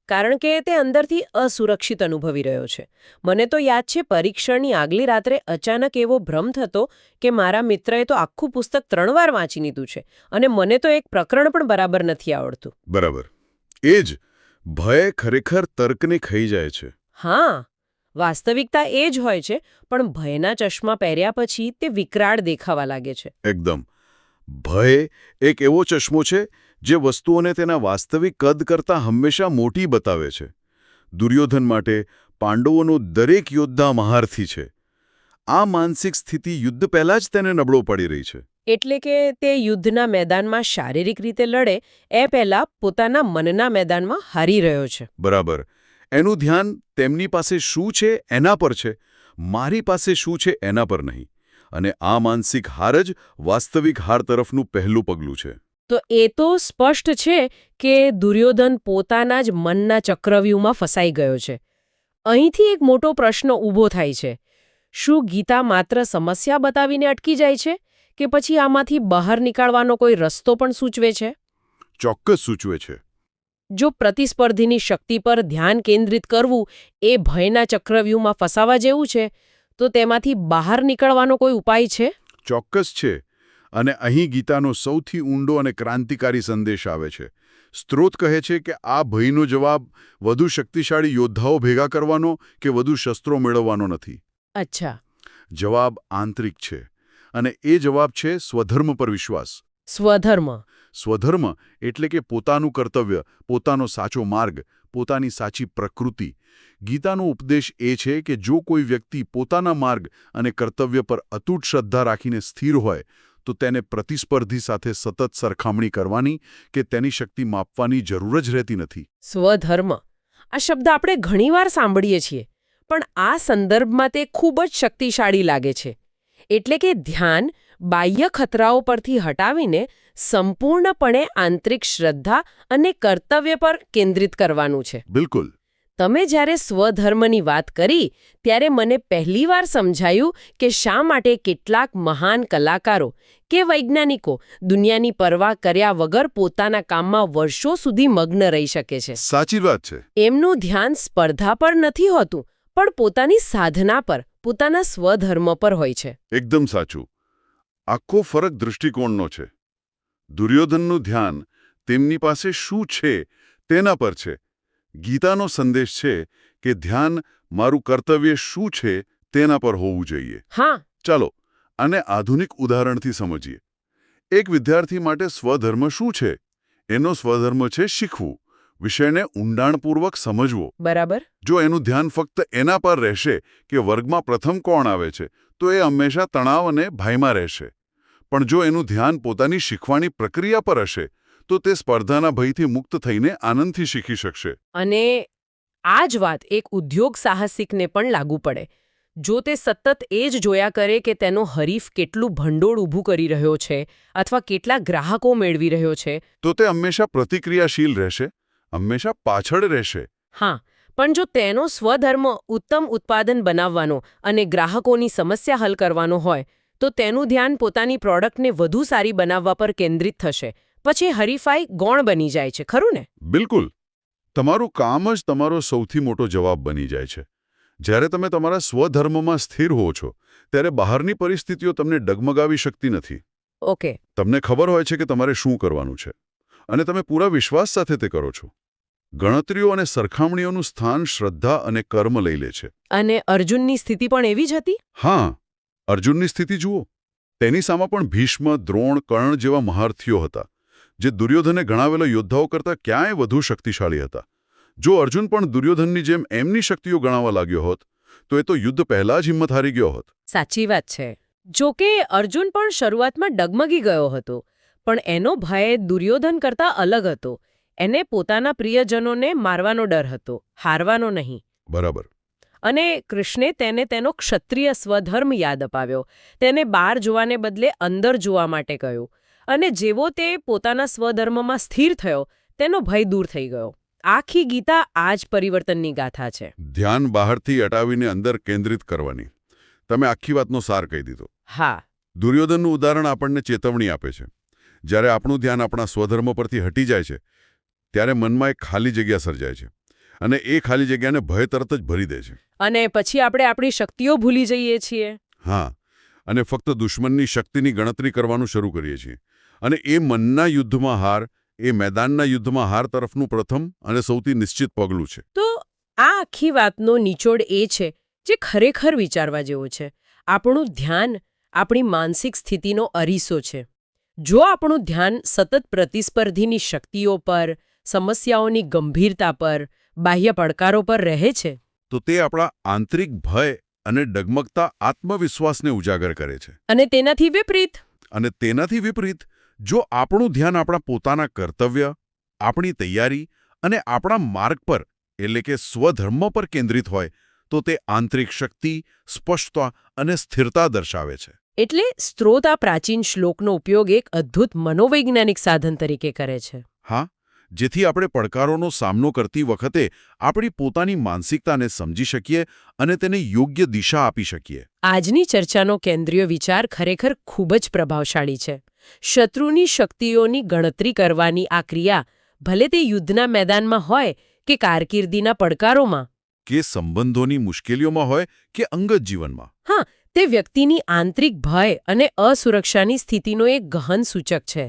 કારણ કે તે અંદરથી અસુરક્ષિત અનુભવી રહ્યો છે. મને તો યાદ છે, પરીક્ષણની આગલી રાત્રે અચાનક એવો ભ્રમ થતો કે મારા મિત્રએ તો આખું પુસ્તક 3 વાર વાંચી લીધું છે અને મને તો એક પ્રકરણ પણ બરાબર નથી આવડતું. બરાબર. એ જ ભય ખરેખર તર્કને ખાઈ જાય છે. હા, વાસ્તવિકતા એ જ હોય છે, પણ ભયના ચશ્મા પહેર્યા પછી તે વિકરાળ દેખાવા લાગે છે. એકદમ. ભય એક એવો ચશ્મો છે જે વસ્તુઓને તેના વાસ્તવિક કદ કરતાં હંમેશા મોટી બતાવે છે. દુર્યોધન માટે પાંડવોનો દરેક યોદ્ધા મહારથી છે. આ માનસિક સ્થિતિ યુદ્ધ પહેલા જ તેને નબળો પડી રહી છે. એટલે કે તે યુદ્ધના મેદાનમાં શારીરિક રીતે લડે એ પહેલા પોતાના મનના મેદાનમાં હારી રહ્યો છે. બરાબર. એનું ધ્યાન તેમની પાસે શું છે એના પર છે, મારી પાસે શું છે એના પર નહીં. અને આ માનસિક હાર જ વાસ્તવિક હાર તરફનું પહેલું પગલું છે. તો એ તો સ્પષ્ટ છે કે દુર્યોધન પોતાના જ મનના ચક્રવ્યૂહમાં ફસાઈ ગયો છે. અહીંથી એક મોટો પ્રશ્ન ઊભો થાય છે. શું ગીતા માત્ર સમસ્યા બતાવીને અટકી જાય છે કે પછી આમાંથી બહાર નીકળવાનો કોઈ રસ્તો પણ સૂચવે છે? ચોક્કસ સૂચવે છે. જો પ્રતિસ્પર્ધીની શક્તિ પર ધ્યાન કેન્દ્રિત કરવું એ ભયના ચક્રવ્યૂહમાં ફસાવા જેવું છે, તો તેમાંથી બહાર નીકળવાનો કોઈ ઉપાય છે? ચોક્કસ છે. અને અહીં ગીતાનો સૌથી ઊંડો અને ક્રાંતિકારી સંદેશ આવે છે. સ્ત્રોત કહે છે કે આ ભયનો જવાબ વધુ શક્તિશાળી યોદ્ધાઓ ભેગા કરવાનો કે વધુ શસ્ત્રો મેળવવાનો નથી. અચ્છા. જવાબ આંતરિક છે. અને એ જવાબ છે સ્વધર્મ પર વિશ્વાસ. સ્વધર્મ. સ્વધર્મ એટલે કે પોતાનું કર્તવ્ય, પોતાનો સાચો માર્ગ, પોતાની સાચી પ્રકૃતિ. ગીતાનો ઉપદેશ એ છે કે જો કોઈ વ્યક્તિ પોતાના માર્ગ અને કર્તવ્ય પર અતૂટ શ્રદ્ધા રાખીને સ્થિર હોય, તો તેને પ્રતિસ્પર્ધી સાથે સતત સરખામણી કરવાની કે તેની શક્તિ માપવાની જરૂર જ રહેતી નથી. સ્વધર્મ. આ શબ્દ આપણે ઘણીવાર સાંભળીએ છીએ, પણ આ સંદર્ભમાં તે ખૂબ જ શક્તિશાળી લાગે છે. એટલે કે ધ્યાન બાહ્ય ખતરાઓ પરથી હટાવીને સંપૂર્ણપણે આંતરિક શ્રદ્ધા અને કર્તવ્ય પર કેન્દ્રિત કરવાનું છે. બિલકુલ. તમે જ્યારે સ્વધર્મની વાત કરી ત્યારે મને પહેલીવાર સમજાયું કે શા માટે કેટલાક મહાન કલાકારો કે વૈજ્ઞાનિકો દુનિયાની પરવા કર્યા વગર પોતાના કામમાં વર્ષો સુધી મગ્ન રહી શકે છે. સાચી વાત છે. એમનું ધ્યાન સ્પર્ધા પર નથી હોતું, પણ પોતાની સાધના પર, પોતાના સ્વધર્મ પર હોય છે. એકદમ સાચું. આખો ફરક દૃષ્ટિકોણનો છે. દુર્યોધનનું ધ્યાન તેમની પાસે શું છે તેના પર છે. ગીતાનો સંદેશ છે કે ધ્યાન મારું કર્તવ્ય શું છે તેના પર હોવું જોઈએ. હા. ચાલો આને આધુનિક ઉદાહરણથી સમજીએ. એક વિદ્યાર્થી માટે સ્વધર્મ શું છે? એનો સ્વધર્મ છે શીખવું, વિષયને ઊંડાણપૂર્વક સમજવો. બરાબર. જો એનું ધ્યાન ફક્ત એના પર રહેશે કે વર્ગમાં પ્રથમ કોણ આવે છે, તો એ હંમેશા તણાવ અને ભયમાં રહેશે. પણ જો એનું ધ્યાન પોતાની શીખવાની પ્રક્રિયા પર હશે, તો તે સ્પર્ધાના ભયથી મુક્ત થઈને આનંદથી શીખી શકશે. અને આ જ વાત એક ઉદ્યોગ સાહસિકને પણ લાગુ પડે. જો તે સતત એ જ જોયા કરે કે તેનો હરીફ કેટલું ભંડોળ ઊભું કરી રહ્યો છે અથવા કેટલા ગ્રાહકો મેળવી રહ્યો છે, તો તે હંમેશા પ્રતિક્રિયાશીલ રહેશે હંમેશા પાછળ રહેશે. હા, પણ જો તેનો સ્વધર્મ ઉત્તમ ઉત્પાદન બનાવવાનો અને ગ્રાહકોની સમસ્યા હલ કરવાનો હોય તો તેનું ધ્યાન પોતાની પ્રોડક્ટને વધુ સારી બનાવવા પર કેન્દ્રિત થશે. પછી હરીફાઈ ગૌણ બની જાય છે, ખરું ને? બિલકુલ. તમારું કામ જ તમારો સૌથી મોટો જવાબ બની જાય છે. જ્યારે તમે તમારા સ્વધર્મમાં સ્થિર હો છો ત્યારે બહારની પરિસ્થિતિઓ તમને ડગમગાવી શકતી નથી. ઓકે. તમને ખબર હોય છે કે તમારે શું કરવાનું છે અને તમે પૂરા વિશ્વાસ સાથે તે કરો છો. ગણતરીઓ અને સરખામણીઓનું સ્થાન શ્રદ્ધા અને કર્મ લઈ લે છે. અને અર્જુનની સ્થિતિ પણ એવી જ હતી? હા, અર્જુનની સ્થિતિ જુઓ. તેની સામે પણ ભીષ્મ, દ્રોણ, કર્ણ જેવા મહારથીઓ હતા, જે દુર્યોધને ગણાવેલા યોદ્ધાઓ કરતાં ક્યાંય વધુ શક્તિશાળી હતા. જો અર્જુન પણ દુર્યોધનની જેમ એમની શક્તિઓ ગણાવવા લાગ્યો હોત તો એ તો યુદ્ધ પહેલા જ હિંમત હારી ગયો હોત. સાચી વાત છે. જોકે અર્જુન પણ શરૂઆતમાં ડગમગી ગયો હતો, પણ એનો ભય દુર્યોધન કરતાં અલગ હતો. એને પોતાના પ્રિયજનોને મારવાનો ડર હતો, હારવાનો નહીં. બરાબર. અને કૃષ્ણે તેને તેનો ક્ષત્રિય સ્વધર્મ યાદ અપાવ્યો. તેને બહાર જોવાને બદલે અંદર જોવા માટે કહ્યું. અને જેવો તે પોતાના સ્વધર્મમાં સ્થિર થયો તેનો ભય દૂર થઈ ગયો. આખી ગીતા આ જ પરિવર્તનની ગાથા છે. ધ્યાન બહારથી હટાવીને અંદર કેન્દ્રિત કરવાની. તમે આખી વાતનો સાર કહી દીધો. હા. દુર્યોધનનું ઉદાહરણ આપણને ચેતવણી આપે છે. જ્યારે આપણું ધ્યાન આપણા સ્વધર્મ પરથી હટી જાય છે ત્યારે મનમાં એક ખાલી જગ્યા સર્જાય છે અને એ ખાલી જગ્યાને ભય તરત જ ભરી દે છે. અને પછી આપણે આપણી શક્તિઓ ભૂલી જઈએ છીએ. હા, અને ફક્ત દુશ્મનની શક્તિની ગણતરી કરવાનું શરૂ કરીએ છીએ. અને એ મનના યુદ્ધમાં હાર, એ મેદાનના યુદ્ધમાં હાર તરફનું પ્રથમ અને સૌથી નિશ્ચિત પગલું છે. તો આ આખી વાતનો નિચોડ એ છે જે ખરેખર વિચારવા જેવો છે. આપણું ધ્યાન આપણી માનસિક સ્થિતિનો અરીસો છે. જો આપણું ધ્યાન સતત પ્રતિસ્પર્ધીની શક્તિઓ પર, સમસ્યાઓની ગંભીરતા પર, બાહ્ય પડકારો પર રહે છે તો તે આપણા આંતરિક ભય અને ડગમગતા આત્મવિશ્વાસને ઉજાગર કરે છે. અને તેનાથી વિપરીત જો આપણું ધ્યાન આપણા પોતાના કર્તવ્ય, આપણી તૈયારી અને આપણા માર્ગ પર એટલે કે સ્વધર્મ પર કેન્દ્રિત હોય તો તે આંતરિક શક્તિ, સ્પષ્ટતા અને સ્થિરતા દર્શાવે છે. એટલે સ્ત્રોત આ પ્રાચીન શ્લોકનો ઉપયોગ એક અદ્ભુત મનોવૈજ્ઞાનિક સાધન તરીકે કરે છે. હા, જેથી આપણે પડકારોનો સામનો કરતી વખતે આપણી પોતાની માનસિકતાને સમજી શકીએ અને તેને યોગ્ય દિશા આપી શકીએ. આજની ચર્ચાનો કેન્દ્રીય વિચાર ખરેખર ખૂબ જ પ્રભાવશાળી છે. શત્રુની શક્તિઓની ગણતરી કરવાની આ ક્રિયા ભલે તે યુદ્ધના મેદાનમાં હોય કે કારકિર્દીના પડકારોમાં, કે સંબંધોની મુશ્કેલીઓમાં હોય કે અંગત જીવનમાં. હા, તે વ્યક્તિની આંતરિક ભય અને અસુરક્ષાની સ્થિતિનો એક ગહન સૂચક છે.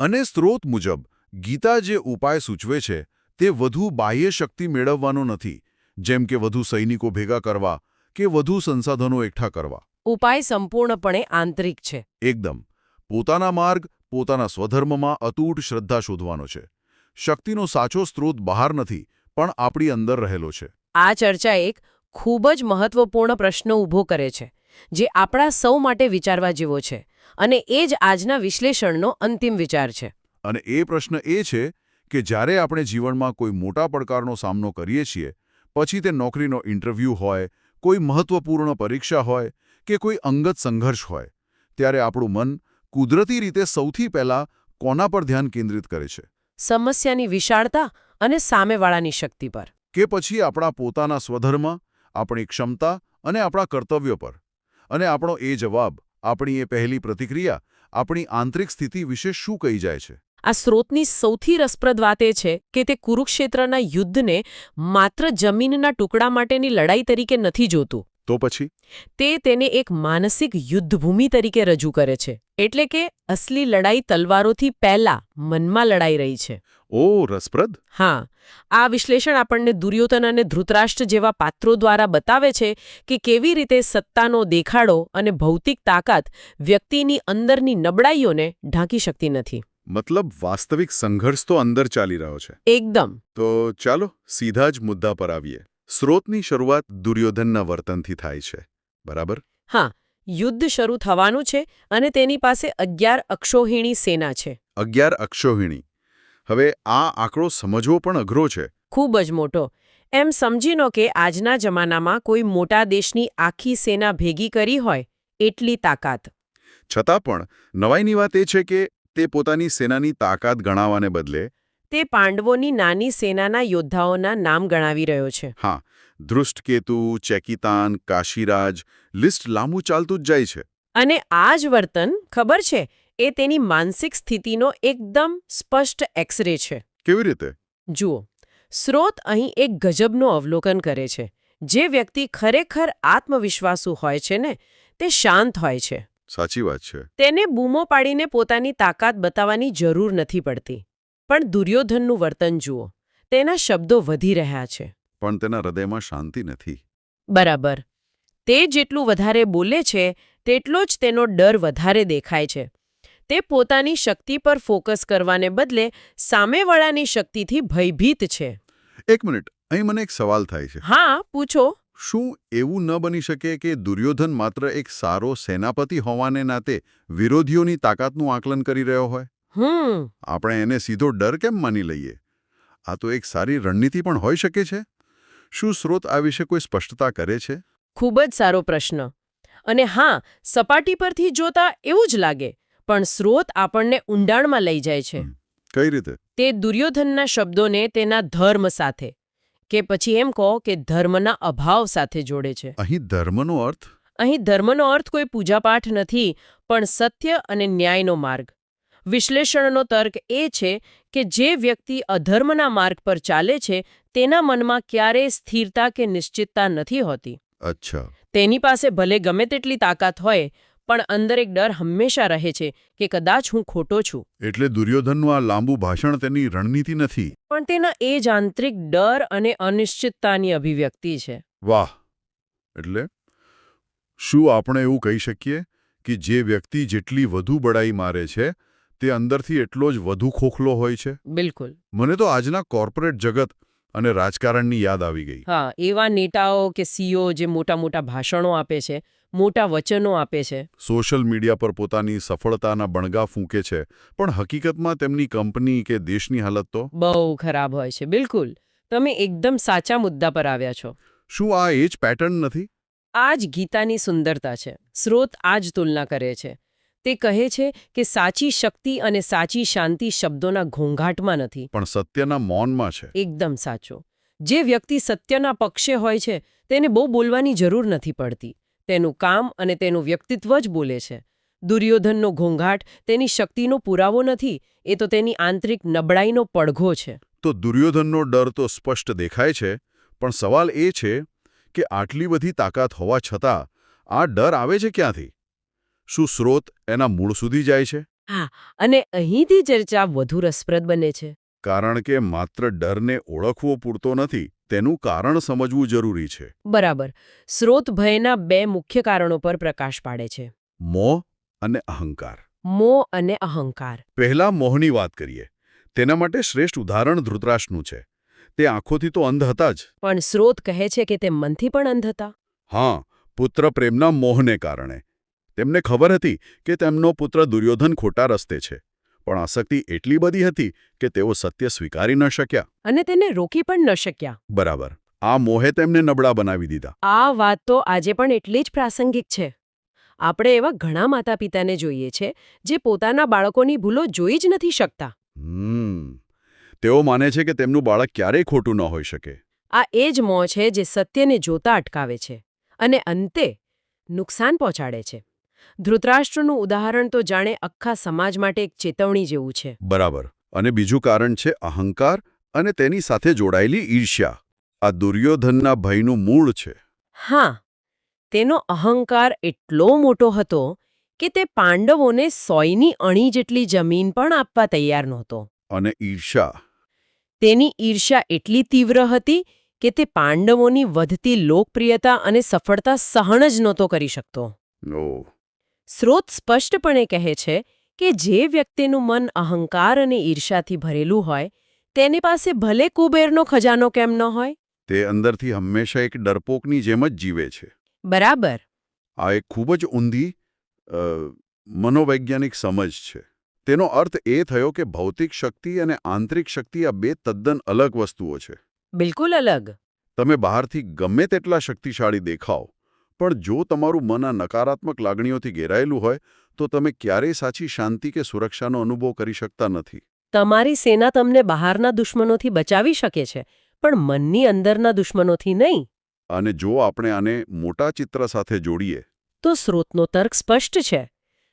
અને સ્ત્રોત મુજબ ગીતા જે ઉપાય સૂચવે છે તે વધુ બાહ્ય શક્તિ મેળવવાનો નથી, જેમ કે વધુ સૈનિકો ભેગા કરવા કે વધુ સંસાધનો એકઠા કરવા. ઉપાય સંપૂર્ણપણે આંતરિક છે. એકદમ. પોતાના માર્ગ, પોતાના સ્વધર્મમાં અતૂટ શ્રદ્ધા શોધવાનો છે. શક્તિનો સાચો સ્ત્રોત બહાર નથી પણ આપણી અંદર રહેલો છે. આ ચર્ચા એક ખૂબ જ મહત્વપૂર્ણ પ્રશ્ન ઊભો કરે છે જે આપણા સૌ માટે વિચારવા જેવો છે અને એ જ આજના વિશ્લેષણનો અંતિમ વિચાર છે. અને એ પ્રશ્ન એ છે કે જ્યારે આપણે જીવનમાં કોઈ મોટા પડકારનો સામનો કરીએ છીએ, પછી તે નોકરીનો ઇન્ટરવ્યૂ હોય, કોઈ મહત્વપૂર્ણ પરીક્ષા હોય કે કોઈ અંગત સંઘર્ષ હોય, ત્યારે આપણું મન કુદરતી રીતે સૌથી પહેલાં કોના પર ધ્યાન કેન્દ્રિત કરે છે? સમસ્યાની વિશાળતા અને સામેવાળાની શક્તિ પર. કે પછી આપણા પોતાના સ્વધર્મ, આપણી ક્ષમતા અને આપણા કર્તવ્યો પર? અને આપણો એ જવાબ, આપણી એ પહેલી પ્રતિક્રિયા, આપણી આંતરિક સ્થિતિ વિશે શું કહી જાય છે? આ સ્ત્રોતની સૌથી રસપ્રદ વાત એ છે કે તે કુરુક્ષેત્રના યુદ્ધને માત્ર જમીનના ટુકડા માટેની લડાઈ તરીકે નથી જોતું. તો પછી? તે તેને એક માનસિક યુદ્ધભૂમિ તરીકે રજૂ કરે છે. એટલે કે અસલી લડાઈ તલવારોથી પહેલા મનમાં લડાઈ રહી છે. ઓહ, રસપ્રદ. હા, આ વિશ્લેષણ આપણને દુર્યોધન અને ધૃતરાષ્ટ્ર જેવા પાત્રો દ્વારા બતાવે છે કે કેવી રીતે સત્તાનો દેખાડો અને ભૌતિક તાકાત વ્યક્તિની અંદરની નબળાઈઓને ઢાંકી શકતી નથી. મતલબ વાસ્તવિક સંઘર્ષ તો અંદર ચાલી રહ્યો છે. એકદમ. તો ચાલો સીધા જ મુદ્દા પર આવીએ. સ્ત્રોતની શરૂઆત દુર્યોધનના વર્તનથી થાય છે, બરાબર? હા, યુદ્ધ શરૂ થવાનું છે અને તેની પાસે 11 અક્ષૌહિણી સેના છે. 11 અક્ષૌહિણી. હવે આ આંકડો સમજવો પણ અઘરો છે. ખૂબ જ મોટો. એમ સમજી લો કે આજના જમાનામાં કોઈ મોટા દેશની આખી સેના ભેગી કરી હોય એટલી તાકાત. છતાં પણ નવાઈની વાત એ છે કે તે પોતાની સેનાની તાકાત ગણાવવાને બદલે તે પાંડવોની નાની સેનાના યોદ્ધાઓના નામ ગણાવી રહ્યો છે. હા, ધૃષ્ટકેતુ, ચેકિતાન, કાશીરાજ, લિસ્ટ લાંબુ ચાલતું જ જાય છે. અને આ જ વર્તન ખબર છે એ તેની માનસિક સ્થિતિનો એકદમ સ્પષ્ટ એક્સરે છે. કેવી રીતે? જુઓ, સ્રોત અહીં એક ગજબનું અવલોકન કરે છે. જે વ્યક્તિ ખરેખર આત્મવિશ્વાસુ હોય છે ને, તે શાંત હોય છે. સાચી વાત છે. તેને બૂમો પાડીને પોતાની તાકાત બતાવવાની જરૂર નથી પડતી. પણ દુર્યોધનનું વર્તન જુઓ. તેના શબ્દો વધી રહ્યા છે. પણ તેના હૃદયમાં શાંતિ નથી. બરાબર. તે જેટલું વધારે બોલે છે તેટલો જ તેનો ડર વધારે દેખાય છે. તે પોતાની શક્તિ પર ફોકસ કરવાને બદલે સામેવાળાની શક્તિથી ભયભીત છે. એક મિનિટ, અહીં મને એક સવાલ થાય છે. હા, પૂછો. શું એવું ન બની શકે કે દુર્યોધન માત્ર એક સારો સેનાપતિ હોવાને નાતે વિરોધીઓની તાકાતનું આકલન કરી રહ્યો હોય? આપણે એને સીધો ડર કેમ માની લઈએ? આ તો એક સારી રણનીતિ પણ હોઈ શકે છે. શું સ્રોત આ વિશે કોઈ સ્પષ્ટતા કરે છે? ખૂબ જ સારો પ્રશ્ન. અને હા, સપાટી પરથી જોતા એવું જ લાગે, પણ સ્રોત આપણને ઊંડાણમાં લઈ જાય છે. કઈ રીતે? તે દુર્યોધનના શબ્દોને તેના ધર્મ સાથે, કે પછી એમ કહો કે ધર્મના અભાવ સાથે જોડે છે. અહીં ધર્મનો અર્થ? અહીં ધર્મનો અર્થ કોઈ પૂજાપાઠ નથી, પણ સત્ય અને ન્યાયનો માર્ગ. વિશ્લેષણનો તર્ક એ છે કે જે વ્યક્તિ અધર્મના માર્ગ પર ચાલે છે તેના મનમાં ક્યારેય સ્થિરતા કે નિશ્ચિતતા નથી હોતી. અચ્છા. તેની પાસે ભલે ગમે તેટલી તાકાત હોય, પણ અંદર એક ડર હંમેશા રહે છે કે કદાચ હું ખોટો છું. એટલે દુર્યોધનનું આ લાંબુ ભાષણ તેની રણનીતિ નથી, પણ તેના એ જ આંતરિક ડર અને અનિશ્ચિતતાની અભિવ્યક્તિ છે. વાહ! એટલે શું આપણે એવું કહી શકીએ કે જે વ્યક્તિ જેટલી વધુ બડાઈ મારે છે તે અંદરથી એટલો જ વધુ ખોખલો હોય છે? બિલકુલ. મને તો આજના કોર્પોરેટ જગત અને રાજકારણની યાદ આવી ગઈ. હા, એવા નેતાઓ કે સીઓ જે મોટા મોટા ભાષણો આપે છે, મોટા વચનો આપે છે. સોશિયલ મીડિયા પર પોતાની સફળતાના બણગા ફૂંકે છે, પણ હકીકતમાં તેમની કંપની કે દેશની હાલત તો બહુ ખરાબ હોય છે. બિલકુલ. તમે એકદમ સાચા મુદ્દા પર આવ્યા છો. શું આ એ જ પેટર્ન નથી? આ જ ગીતાની સુંદરતા છે. સ્રોત આ જ તુલના કરે છે. તે કહે છે કે સાચી શક્તિ અને સાચી શાંતિ શબ્દોના ઘોંઘાટમાં નથી, પણ સત્યના મૌનમાં છે. એકદમ સાચો. જે વ્યક્તિ સત્યના પક્ષે હોય છે તેને બહુ બોલવાની જરૂર નથી પડતી. તેનું કામ અને તેનું વ્યક્તિત્વ જ બોલે છે. દુર્યોધનનો ઘોંઘાટ તેની શક્તિનો પુરાવો નથી, એ તો તેની આંતરિક નબળાઈનો પડઘો છે. તો દુર્યોધનનો ડર તો સ્પષ્ટ દેખાય છે, પણ સવાલ એ છે કે આટલી બધી તાકાત હોવા છતાં આ ડર આવે છે ક્યાંથી? શું સ્રોત એના મૂળ સુધી જાય છે? હા, અને અહીંથી ચર્ચા વધુ રસપ્રદ બને છે. કારણ કે માત્ર ડરને ઓળખવો પૂરતો નથી, તેનું કારણ સમજવું જરૂરી છે. બરાબર. સ્રોત ભયના બે મુખ્ય કારણો પર પ્રકાશ પાડે છે. મોહ અને અહંકાર. મોહ અને અહંકાર. પહેલા મોહની વાત કરીએ. તેના માટે શ્રેષ્ઠ ઉદાહરણ ધૃતરાષ્ટ્રનું છે. તે આંખોથી તો અંધ હતા જ. પણ સ્રોત કહે છે કે તે મનથી પણ અંધ હતા. હા, પુત્ર પ્રેમના મોહને કારણે. તેમને ખબર હતી કે તેમનો પુત્ર દુર્યોધન ખોટા રસ્તે છે, પણ આસક્તિ એટલી બધી હતી કે તેઓ સત્ય સ્વીકારી ન શક્યા. અને તેને રોકી પણ ન શક્યા. બરાબર. આ મોહે તેમને નબળા બનાવી દીધા. આ વાત તો આજે પણ એટલી જ પ્રાસંગિક છે. આપણે એવા ઘણા માતા પિતાને જોઈએ છે જે પોતાના બાળકોની ભૂલો જોઈ જ નથી શકતા. તેઓ માને છે કે તેમનું બાળક ક્યારેય ખોટું ન હોઈ શકે. આ એ જ મોહ છે જે સત્યને જોતા અટકાવે છે અને અંતે નુકસાન પહોંચાડે છે. ધૃતરાષ્ટ્રનું ઉદાહરણ તો જાણે આખા સમાજ માટે એક ચેતવણી જેવું છે. બરાબર. અને બીજું કારણ છે અહંકાર અને તેની સાથે જોડાયેલી ઈર્ષ્યા. આ દુર્યોધનના ભયનું મૂળ છે. હા, તેનો અહંકાર એટલો મોટો હતો કે તે પાંડવોને 100ની અણી જેટલી જમીન પણ આપવા તૈયાર નહોતો. અને ઈર્ષ્યા. તેની ઈર્ષ્યા એટલી તીવ્ર હતી કે તે પાંડવોની વધતી લોકપ્રિયતા અને સફળતા સહન જ નહોતો કરી શકતો. ઓહ. સ્રોત સ્પષ્ટપણે કહે છે કે જે વ્યક્તિનું મન અહંકાર અને ઈર્ષ્યાથી ભરેલું હોય તેની પાસે ભલે કુબેરનો ખજાનો કેમ ન હોય, તે અંદરથી હંમેશા એક ડરપોકની જેમ જ જીવે છે. બરાબર. આ એક ખૂબ જ ઊંધી મનોવૈજ્ઞાનિક સમજ છે. તેનો અર્થ એ થયો કે ભૌતિક શક્તિ અને આંતરિક શક્તિ આ બે તદ્દન અલગ વસ્તુઓ છે. બિલકુલ અલગ. તમે બહારથી ગમે તેટલા શક્તિશાળી દેખાઓ, પણ જો તમારું મન આ નકારાત્મક લાગણીઓથી ઘેરાયેલું હોય તો તમે ક્યારેય સાચી શાંતિ કે સુરક્ષાનો અનુભવ કરી શકતા નથી. તમારી સેના તમને બહારના દુશ્મનોથી બચાવી શકે છે, પણ મનની અંદરના દુશ્મનોથી નહીં. અને જો આપણે આને મોટા ચિત્ર સાથે જોડીએ તો સ્રોતનો તર્ક સ્પષ્ટ છે.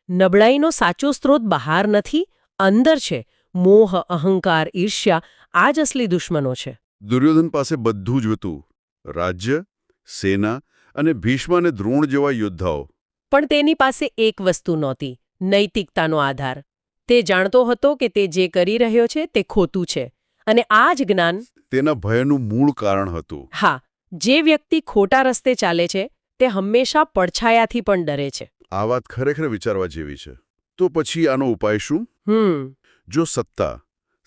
નબળાઈનો સાચો સ્ત્રોત બહાર નથી, અંદર છે. મોહ, અહંકાર, ઈર્ષ્યા આ જ અસલી દુશ્મનો છે. દુર્યોધન પાસે બધું જ હતું, રાજ્ય, સેના અને ભીષ્મ અને દ્રોણ જેવા યોદ્ધાઓ. પણ તેની પાસે એક વસ્તુ નહોતી, નૈતિકતાનો આધાર. તે જાણતો હતો કે તે જે કરી રહ્યો છે તે ખોટું છે. અને આ જ જ્ઞાન, તેના ભયનું મૂળ કારણ હતું. હા, જે વ્યક્તિ ખોટા રસ્તે ચાલે છે તે હંમેશા પડછાયાથી પણ ડરે છે. આ વાત ખરેખર વિચારવા જેવી છે. તો પછી આનો ઉપાય શું? જો સત્તા,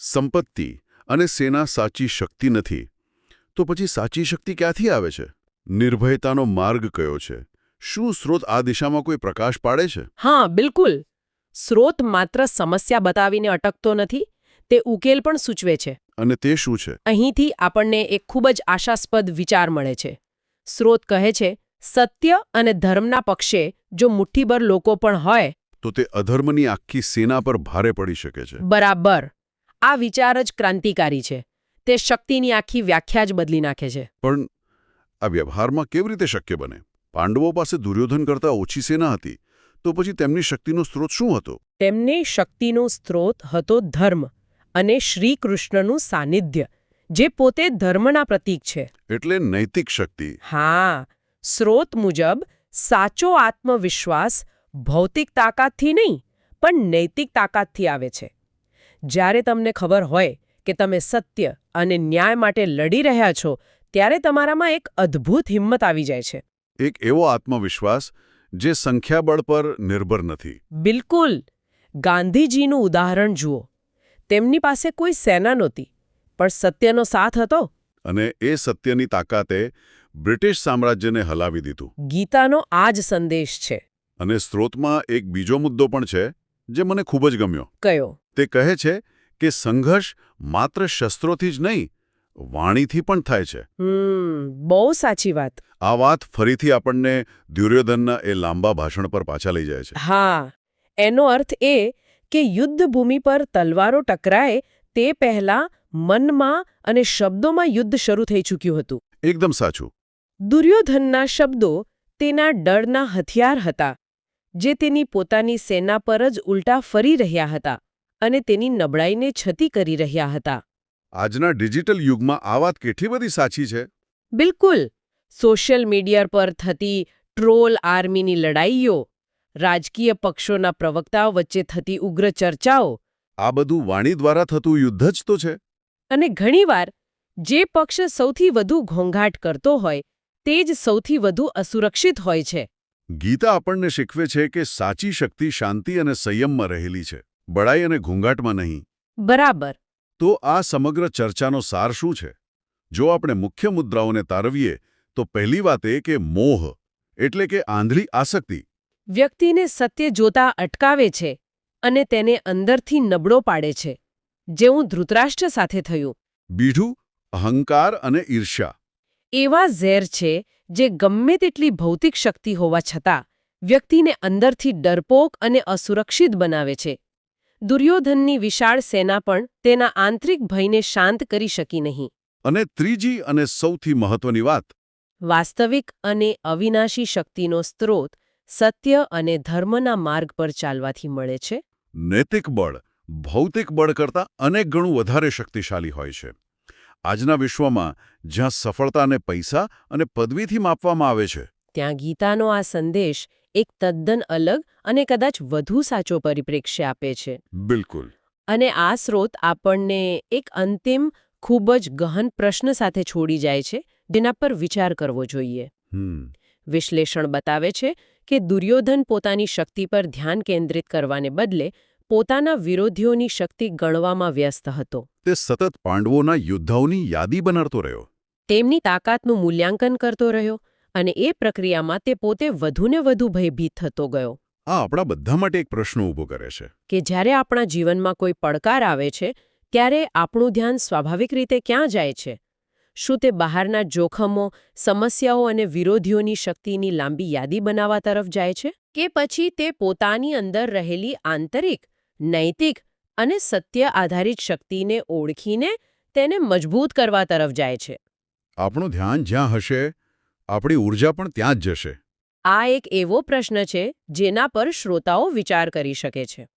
સંપત્તિ અને સેના સાચી શક્તિ નથી, તો પછી સાચી શક્તિ ક્યાંથી આવે છે? નિર્ભયતાનો માર્ગ કયો છે? શું સ્રોત આ દિશામાં કોઈ પ્રકાશ પાડે છે? હા, બિલકુલ. સ્રોત માત્ર સમસ્યા બતાવીને અટકતો નથી, તે ઉકેલ પણ સૂચવે છે. અને તે શું છે? અહીંથી આપણને એક ખૂબ જ આશાસ્પદ વિચાર મળે છે. સ્રોત કહે છે, સત્ય અને ધર્મના પક્ષે જો મુઠ્ઠીભર લોકો પણ હોય તો તે અધર્મની આખી સેના પર ભારે પડી શકે છે. બરાબર. આ વિચાર જ ક્રાંતિકારી છે. તે શક્તિની આખી વ્યાખ્યા જ બદલી નાખે છે. પણ આ વ્યવહારમાં કેવી રીતે શક્ય બને? પાંડવો પાસે દુર્યોધન કરતાં ઓછી સેના હતી, તો પછી તેમની શક્તિનો સ્ત્રોત શું હતો? તેમની શક્તિનો સ્ત્રોત હતો ધર્મ અને શ્રી કૃષ્ણનું સાનિધ્ય, જે પોતે ધર્મના પ્રતીક છે. એટલે નૈતિક શક્તિ. હા, સ્રોત મુજબ સાચો આત્મવિશ્વાસ ભૌતિક તાકાતથી નહીં, પણ નૈતિક તાકાતથી આવે છે. જ્યારે તમને ખબર હોય કે તમે સત્ય અને ન્યાય માટે લડી રહ્યા છો, ત્યારે તમારામાં એક અદ્ભુત હિંમત આવી જાય છે. એક એવો આત્મવિશ્વાસ જે સંખ્યાબળ પર નિર્ભર નથી. બિલકુલ. ગાંધીજીનું ઉદાહરણ જુઓ. તેમની પાસે કોઈ સેના નહોતી, પણ સત્યનો સાથ હતો. અને એ સત્યની તાકાતે બ્રિટિશ સામ્રાજ્યને હલાવી દીધું. ગીતાનો આ જ સંદેશ છે. અને સ્ત્રોતમાં એક બીજો મુદ્દો પણ છે જે મને ખૂબ જ ગમ્યો. કયો? તે કહે છે કે સંઘર્ષ માત્ર શસ્ત્રોથી જ નહીં, વાણીથી પણ થાય છે. બહુ સાચી વાત. આ વાત ફરીથી આપણને દુર્યોધનના એ લાંબા ભાષણ પર પાછા લઈ જાય છે. હા, એનો અર્થ એ કે યુદ્ધ ભૂમિ પર તલવારો ટકરાય તે પહેલા મનમાં અને શબ્દોમાં યુદ્ધ શરૂ થઈ ચૂક્યું હતું. એકદમ સાચું. દુર્યોધનના શબ્દો તેના ડરના હથિયાર હતા, જે તેની પોતાની સેના પર જ ઉલટા ફરી રહ્યા હતા અને તેની નબળાઈને છતી કરી રહ્યા હતા. આજના ડિજિટલ યુગમાં આ વાત કેટલી બધી સાચી છે. બિલકુલ. સોશિયલ મીડિયા પર થતી ટ્રોલ આર્મીની લડાઈઓ, રાજકીય પક્ષોના પ્રવક્તાઓ વચ્ચે થતી ઉગ્ર ચર્ચાઓ, આ બધું વાણી દ્વારા થતું યુદ્ધ જ તો છે. અને ઘણીવાર જે પક્ષ સૌથી વધુ ઘોંઘાટ કરતો હોય તે જ સૌથી વધુ અસુરક્ષિત હોય છે. ગીતા આપણને શીખવે છે કે સાચી શક્તિ શાંતિ અને સંયમમાં રહેલી છે, બડાઈ અને ઘૂંઘાટમાં નહીં. બરાબર. તો આ સમગ્ર ચર્ચાનો સાર શું છે? જો આપણે મુખ્ય મુદ્રાઓને તારવીએ તો પહેલી વાત એ કે મોહ એટલે કે આંધળી આસક્તિ વ્યક્તિને સત્ય જોતા અટકાવે છે અને તેને અંદરથી નબળો પાડે છે, જેવું ધૃતરાષ્ટ્ર સાથે થયું. બીજું અહંકાર અને ઈર્ષ્યા. એવા ઝેર છે જે ગમે તેટલી ભૌતિક શક્તિ હોવા છતાં વ્યક્તિને અંદરથી ડરપોક અને અસુરક્ષિત બનાવે છે. દુર્યોધનની વિશાળ સેના પણ તેના આંતરિક ભયને શાંત કરી શકી નહીં. અને ત્રીજી અને સૌથી મહત્વની વાત, વાસ્તવિક અને અવિનાશી શક્તિનો સ્ત્રોત સત્ય અને ધર્મના માર્ગ પર ચાલવાથી મળે છે. નૈતિક બળ ભૌતિક બળ કરતાં અનેક ગણું વધારે શક્તિશાળી હોય છે. આજના વિશ્વમાં જ્યાં સફળતાને પૈસા અને પદવીથી માપવામાં આવે છે, ત્યાં ગીતાનો આ સંદેશ એક તદ્દન અલગ અને કદાચ વધુ સાચો પરિપ્રેક્ષ્ય આપે છે. બિલકુલ. અને આ સ્રોત આપણને એક અંતિમ ખૂબ જ ગહન પ્રશ્ન સાથે છોડી જાય છે, જેના પર વિચાર કરવો જોઈએ. વિશ્લેષણ બતાવે છે કે દુર્યોધન પોતાની શક્તિ પર ધ્યાન કેન્દ્રિત કરવાને બદલે પોતાના વિરોધીઓની શક્તિ ગણવામાં વ્યસ્ત હતો. તે સતત પાંડવોના યોદ્ધાઓની યાદી બનાવતો રહ્યો. તેમની તાકાતનું મૂલ્યાંકન કરતો રહ્યો અને એ પ્રક્રિયામાં તે પોતે વધુને વધુ ભયભીત થતો ગયો. આ આપણા બધા માટે એક પ્રશ્ન ઊભો કરે છે કે જ્યારે આપણા જીવનમાં કોઈ પડકાર આવે છે, ત્યારે આપણું ધ્યાન સ્વાભાવિક રીતે ક્યાં જાય છે? શું તે બહારના જોખમો, સમસ્યાઓ અને વિરોધીઓની શક્તિની લાંબી યાદી બનાવવા તરફ જાય છે? કે પછી તે પોતાની અંદર રહેલી આંતરિક, નૈતિક અને સત્ય આધારિત શક્તિને ઓળખીને તેને મજબૂત કરવા તરફ જાય છે. આપણું ધ્યાન જ્યાં હશે આપણી ઊર્જા પણ ત્યાં જ જશે. આ એક એવો પ્રશ્ન છે જેના પર શ્રોતાઓ વિચાર કરી શકે છે.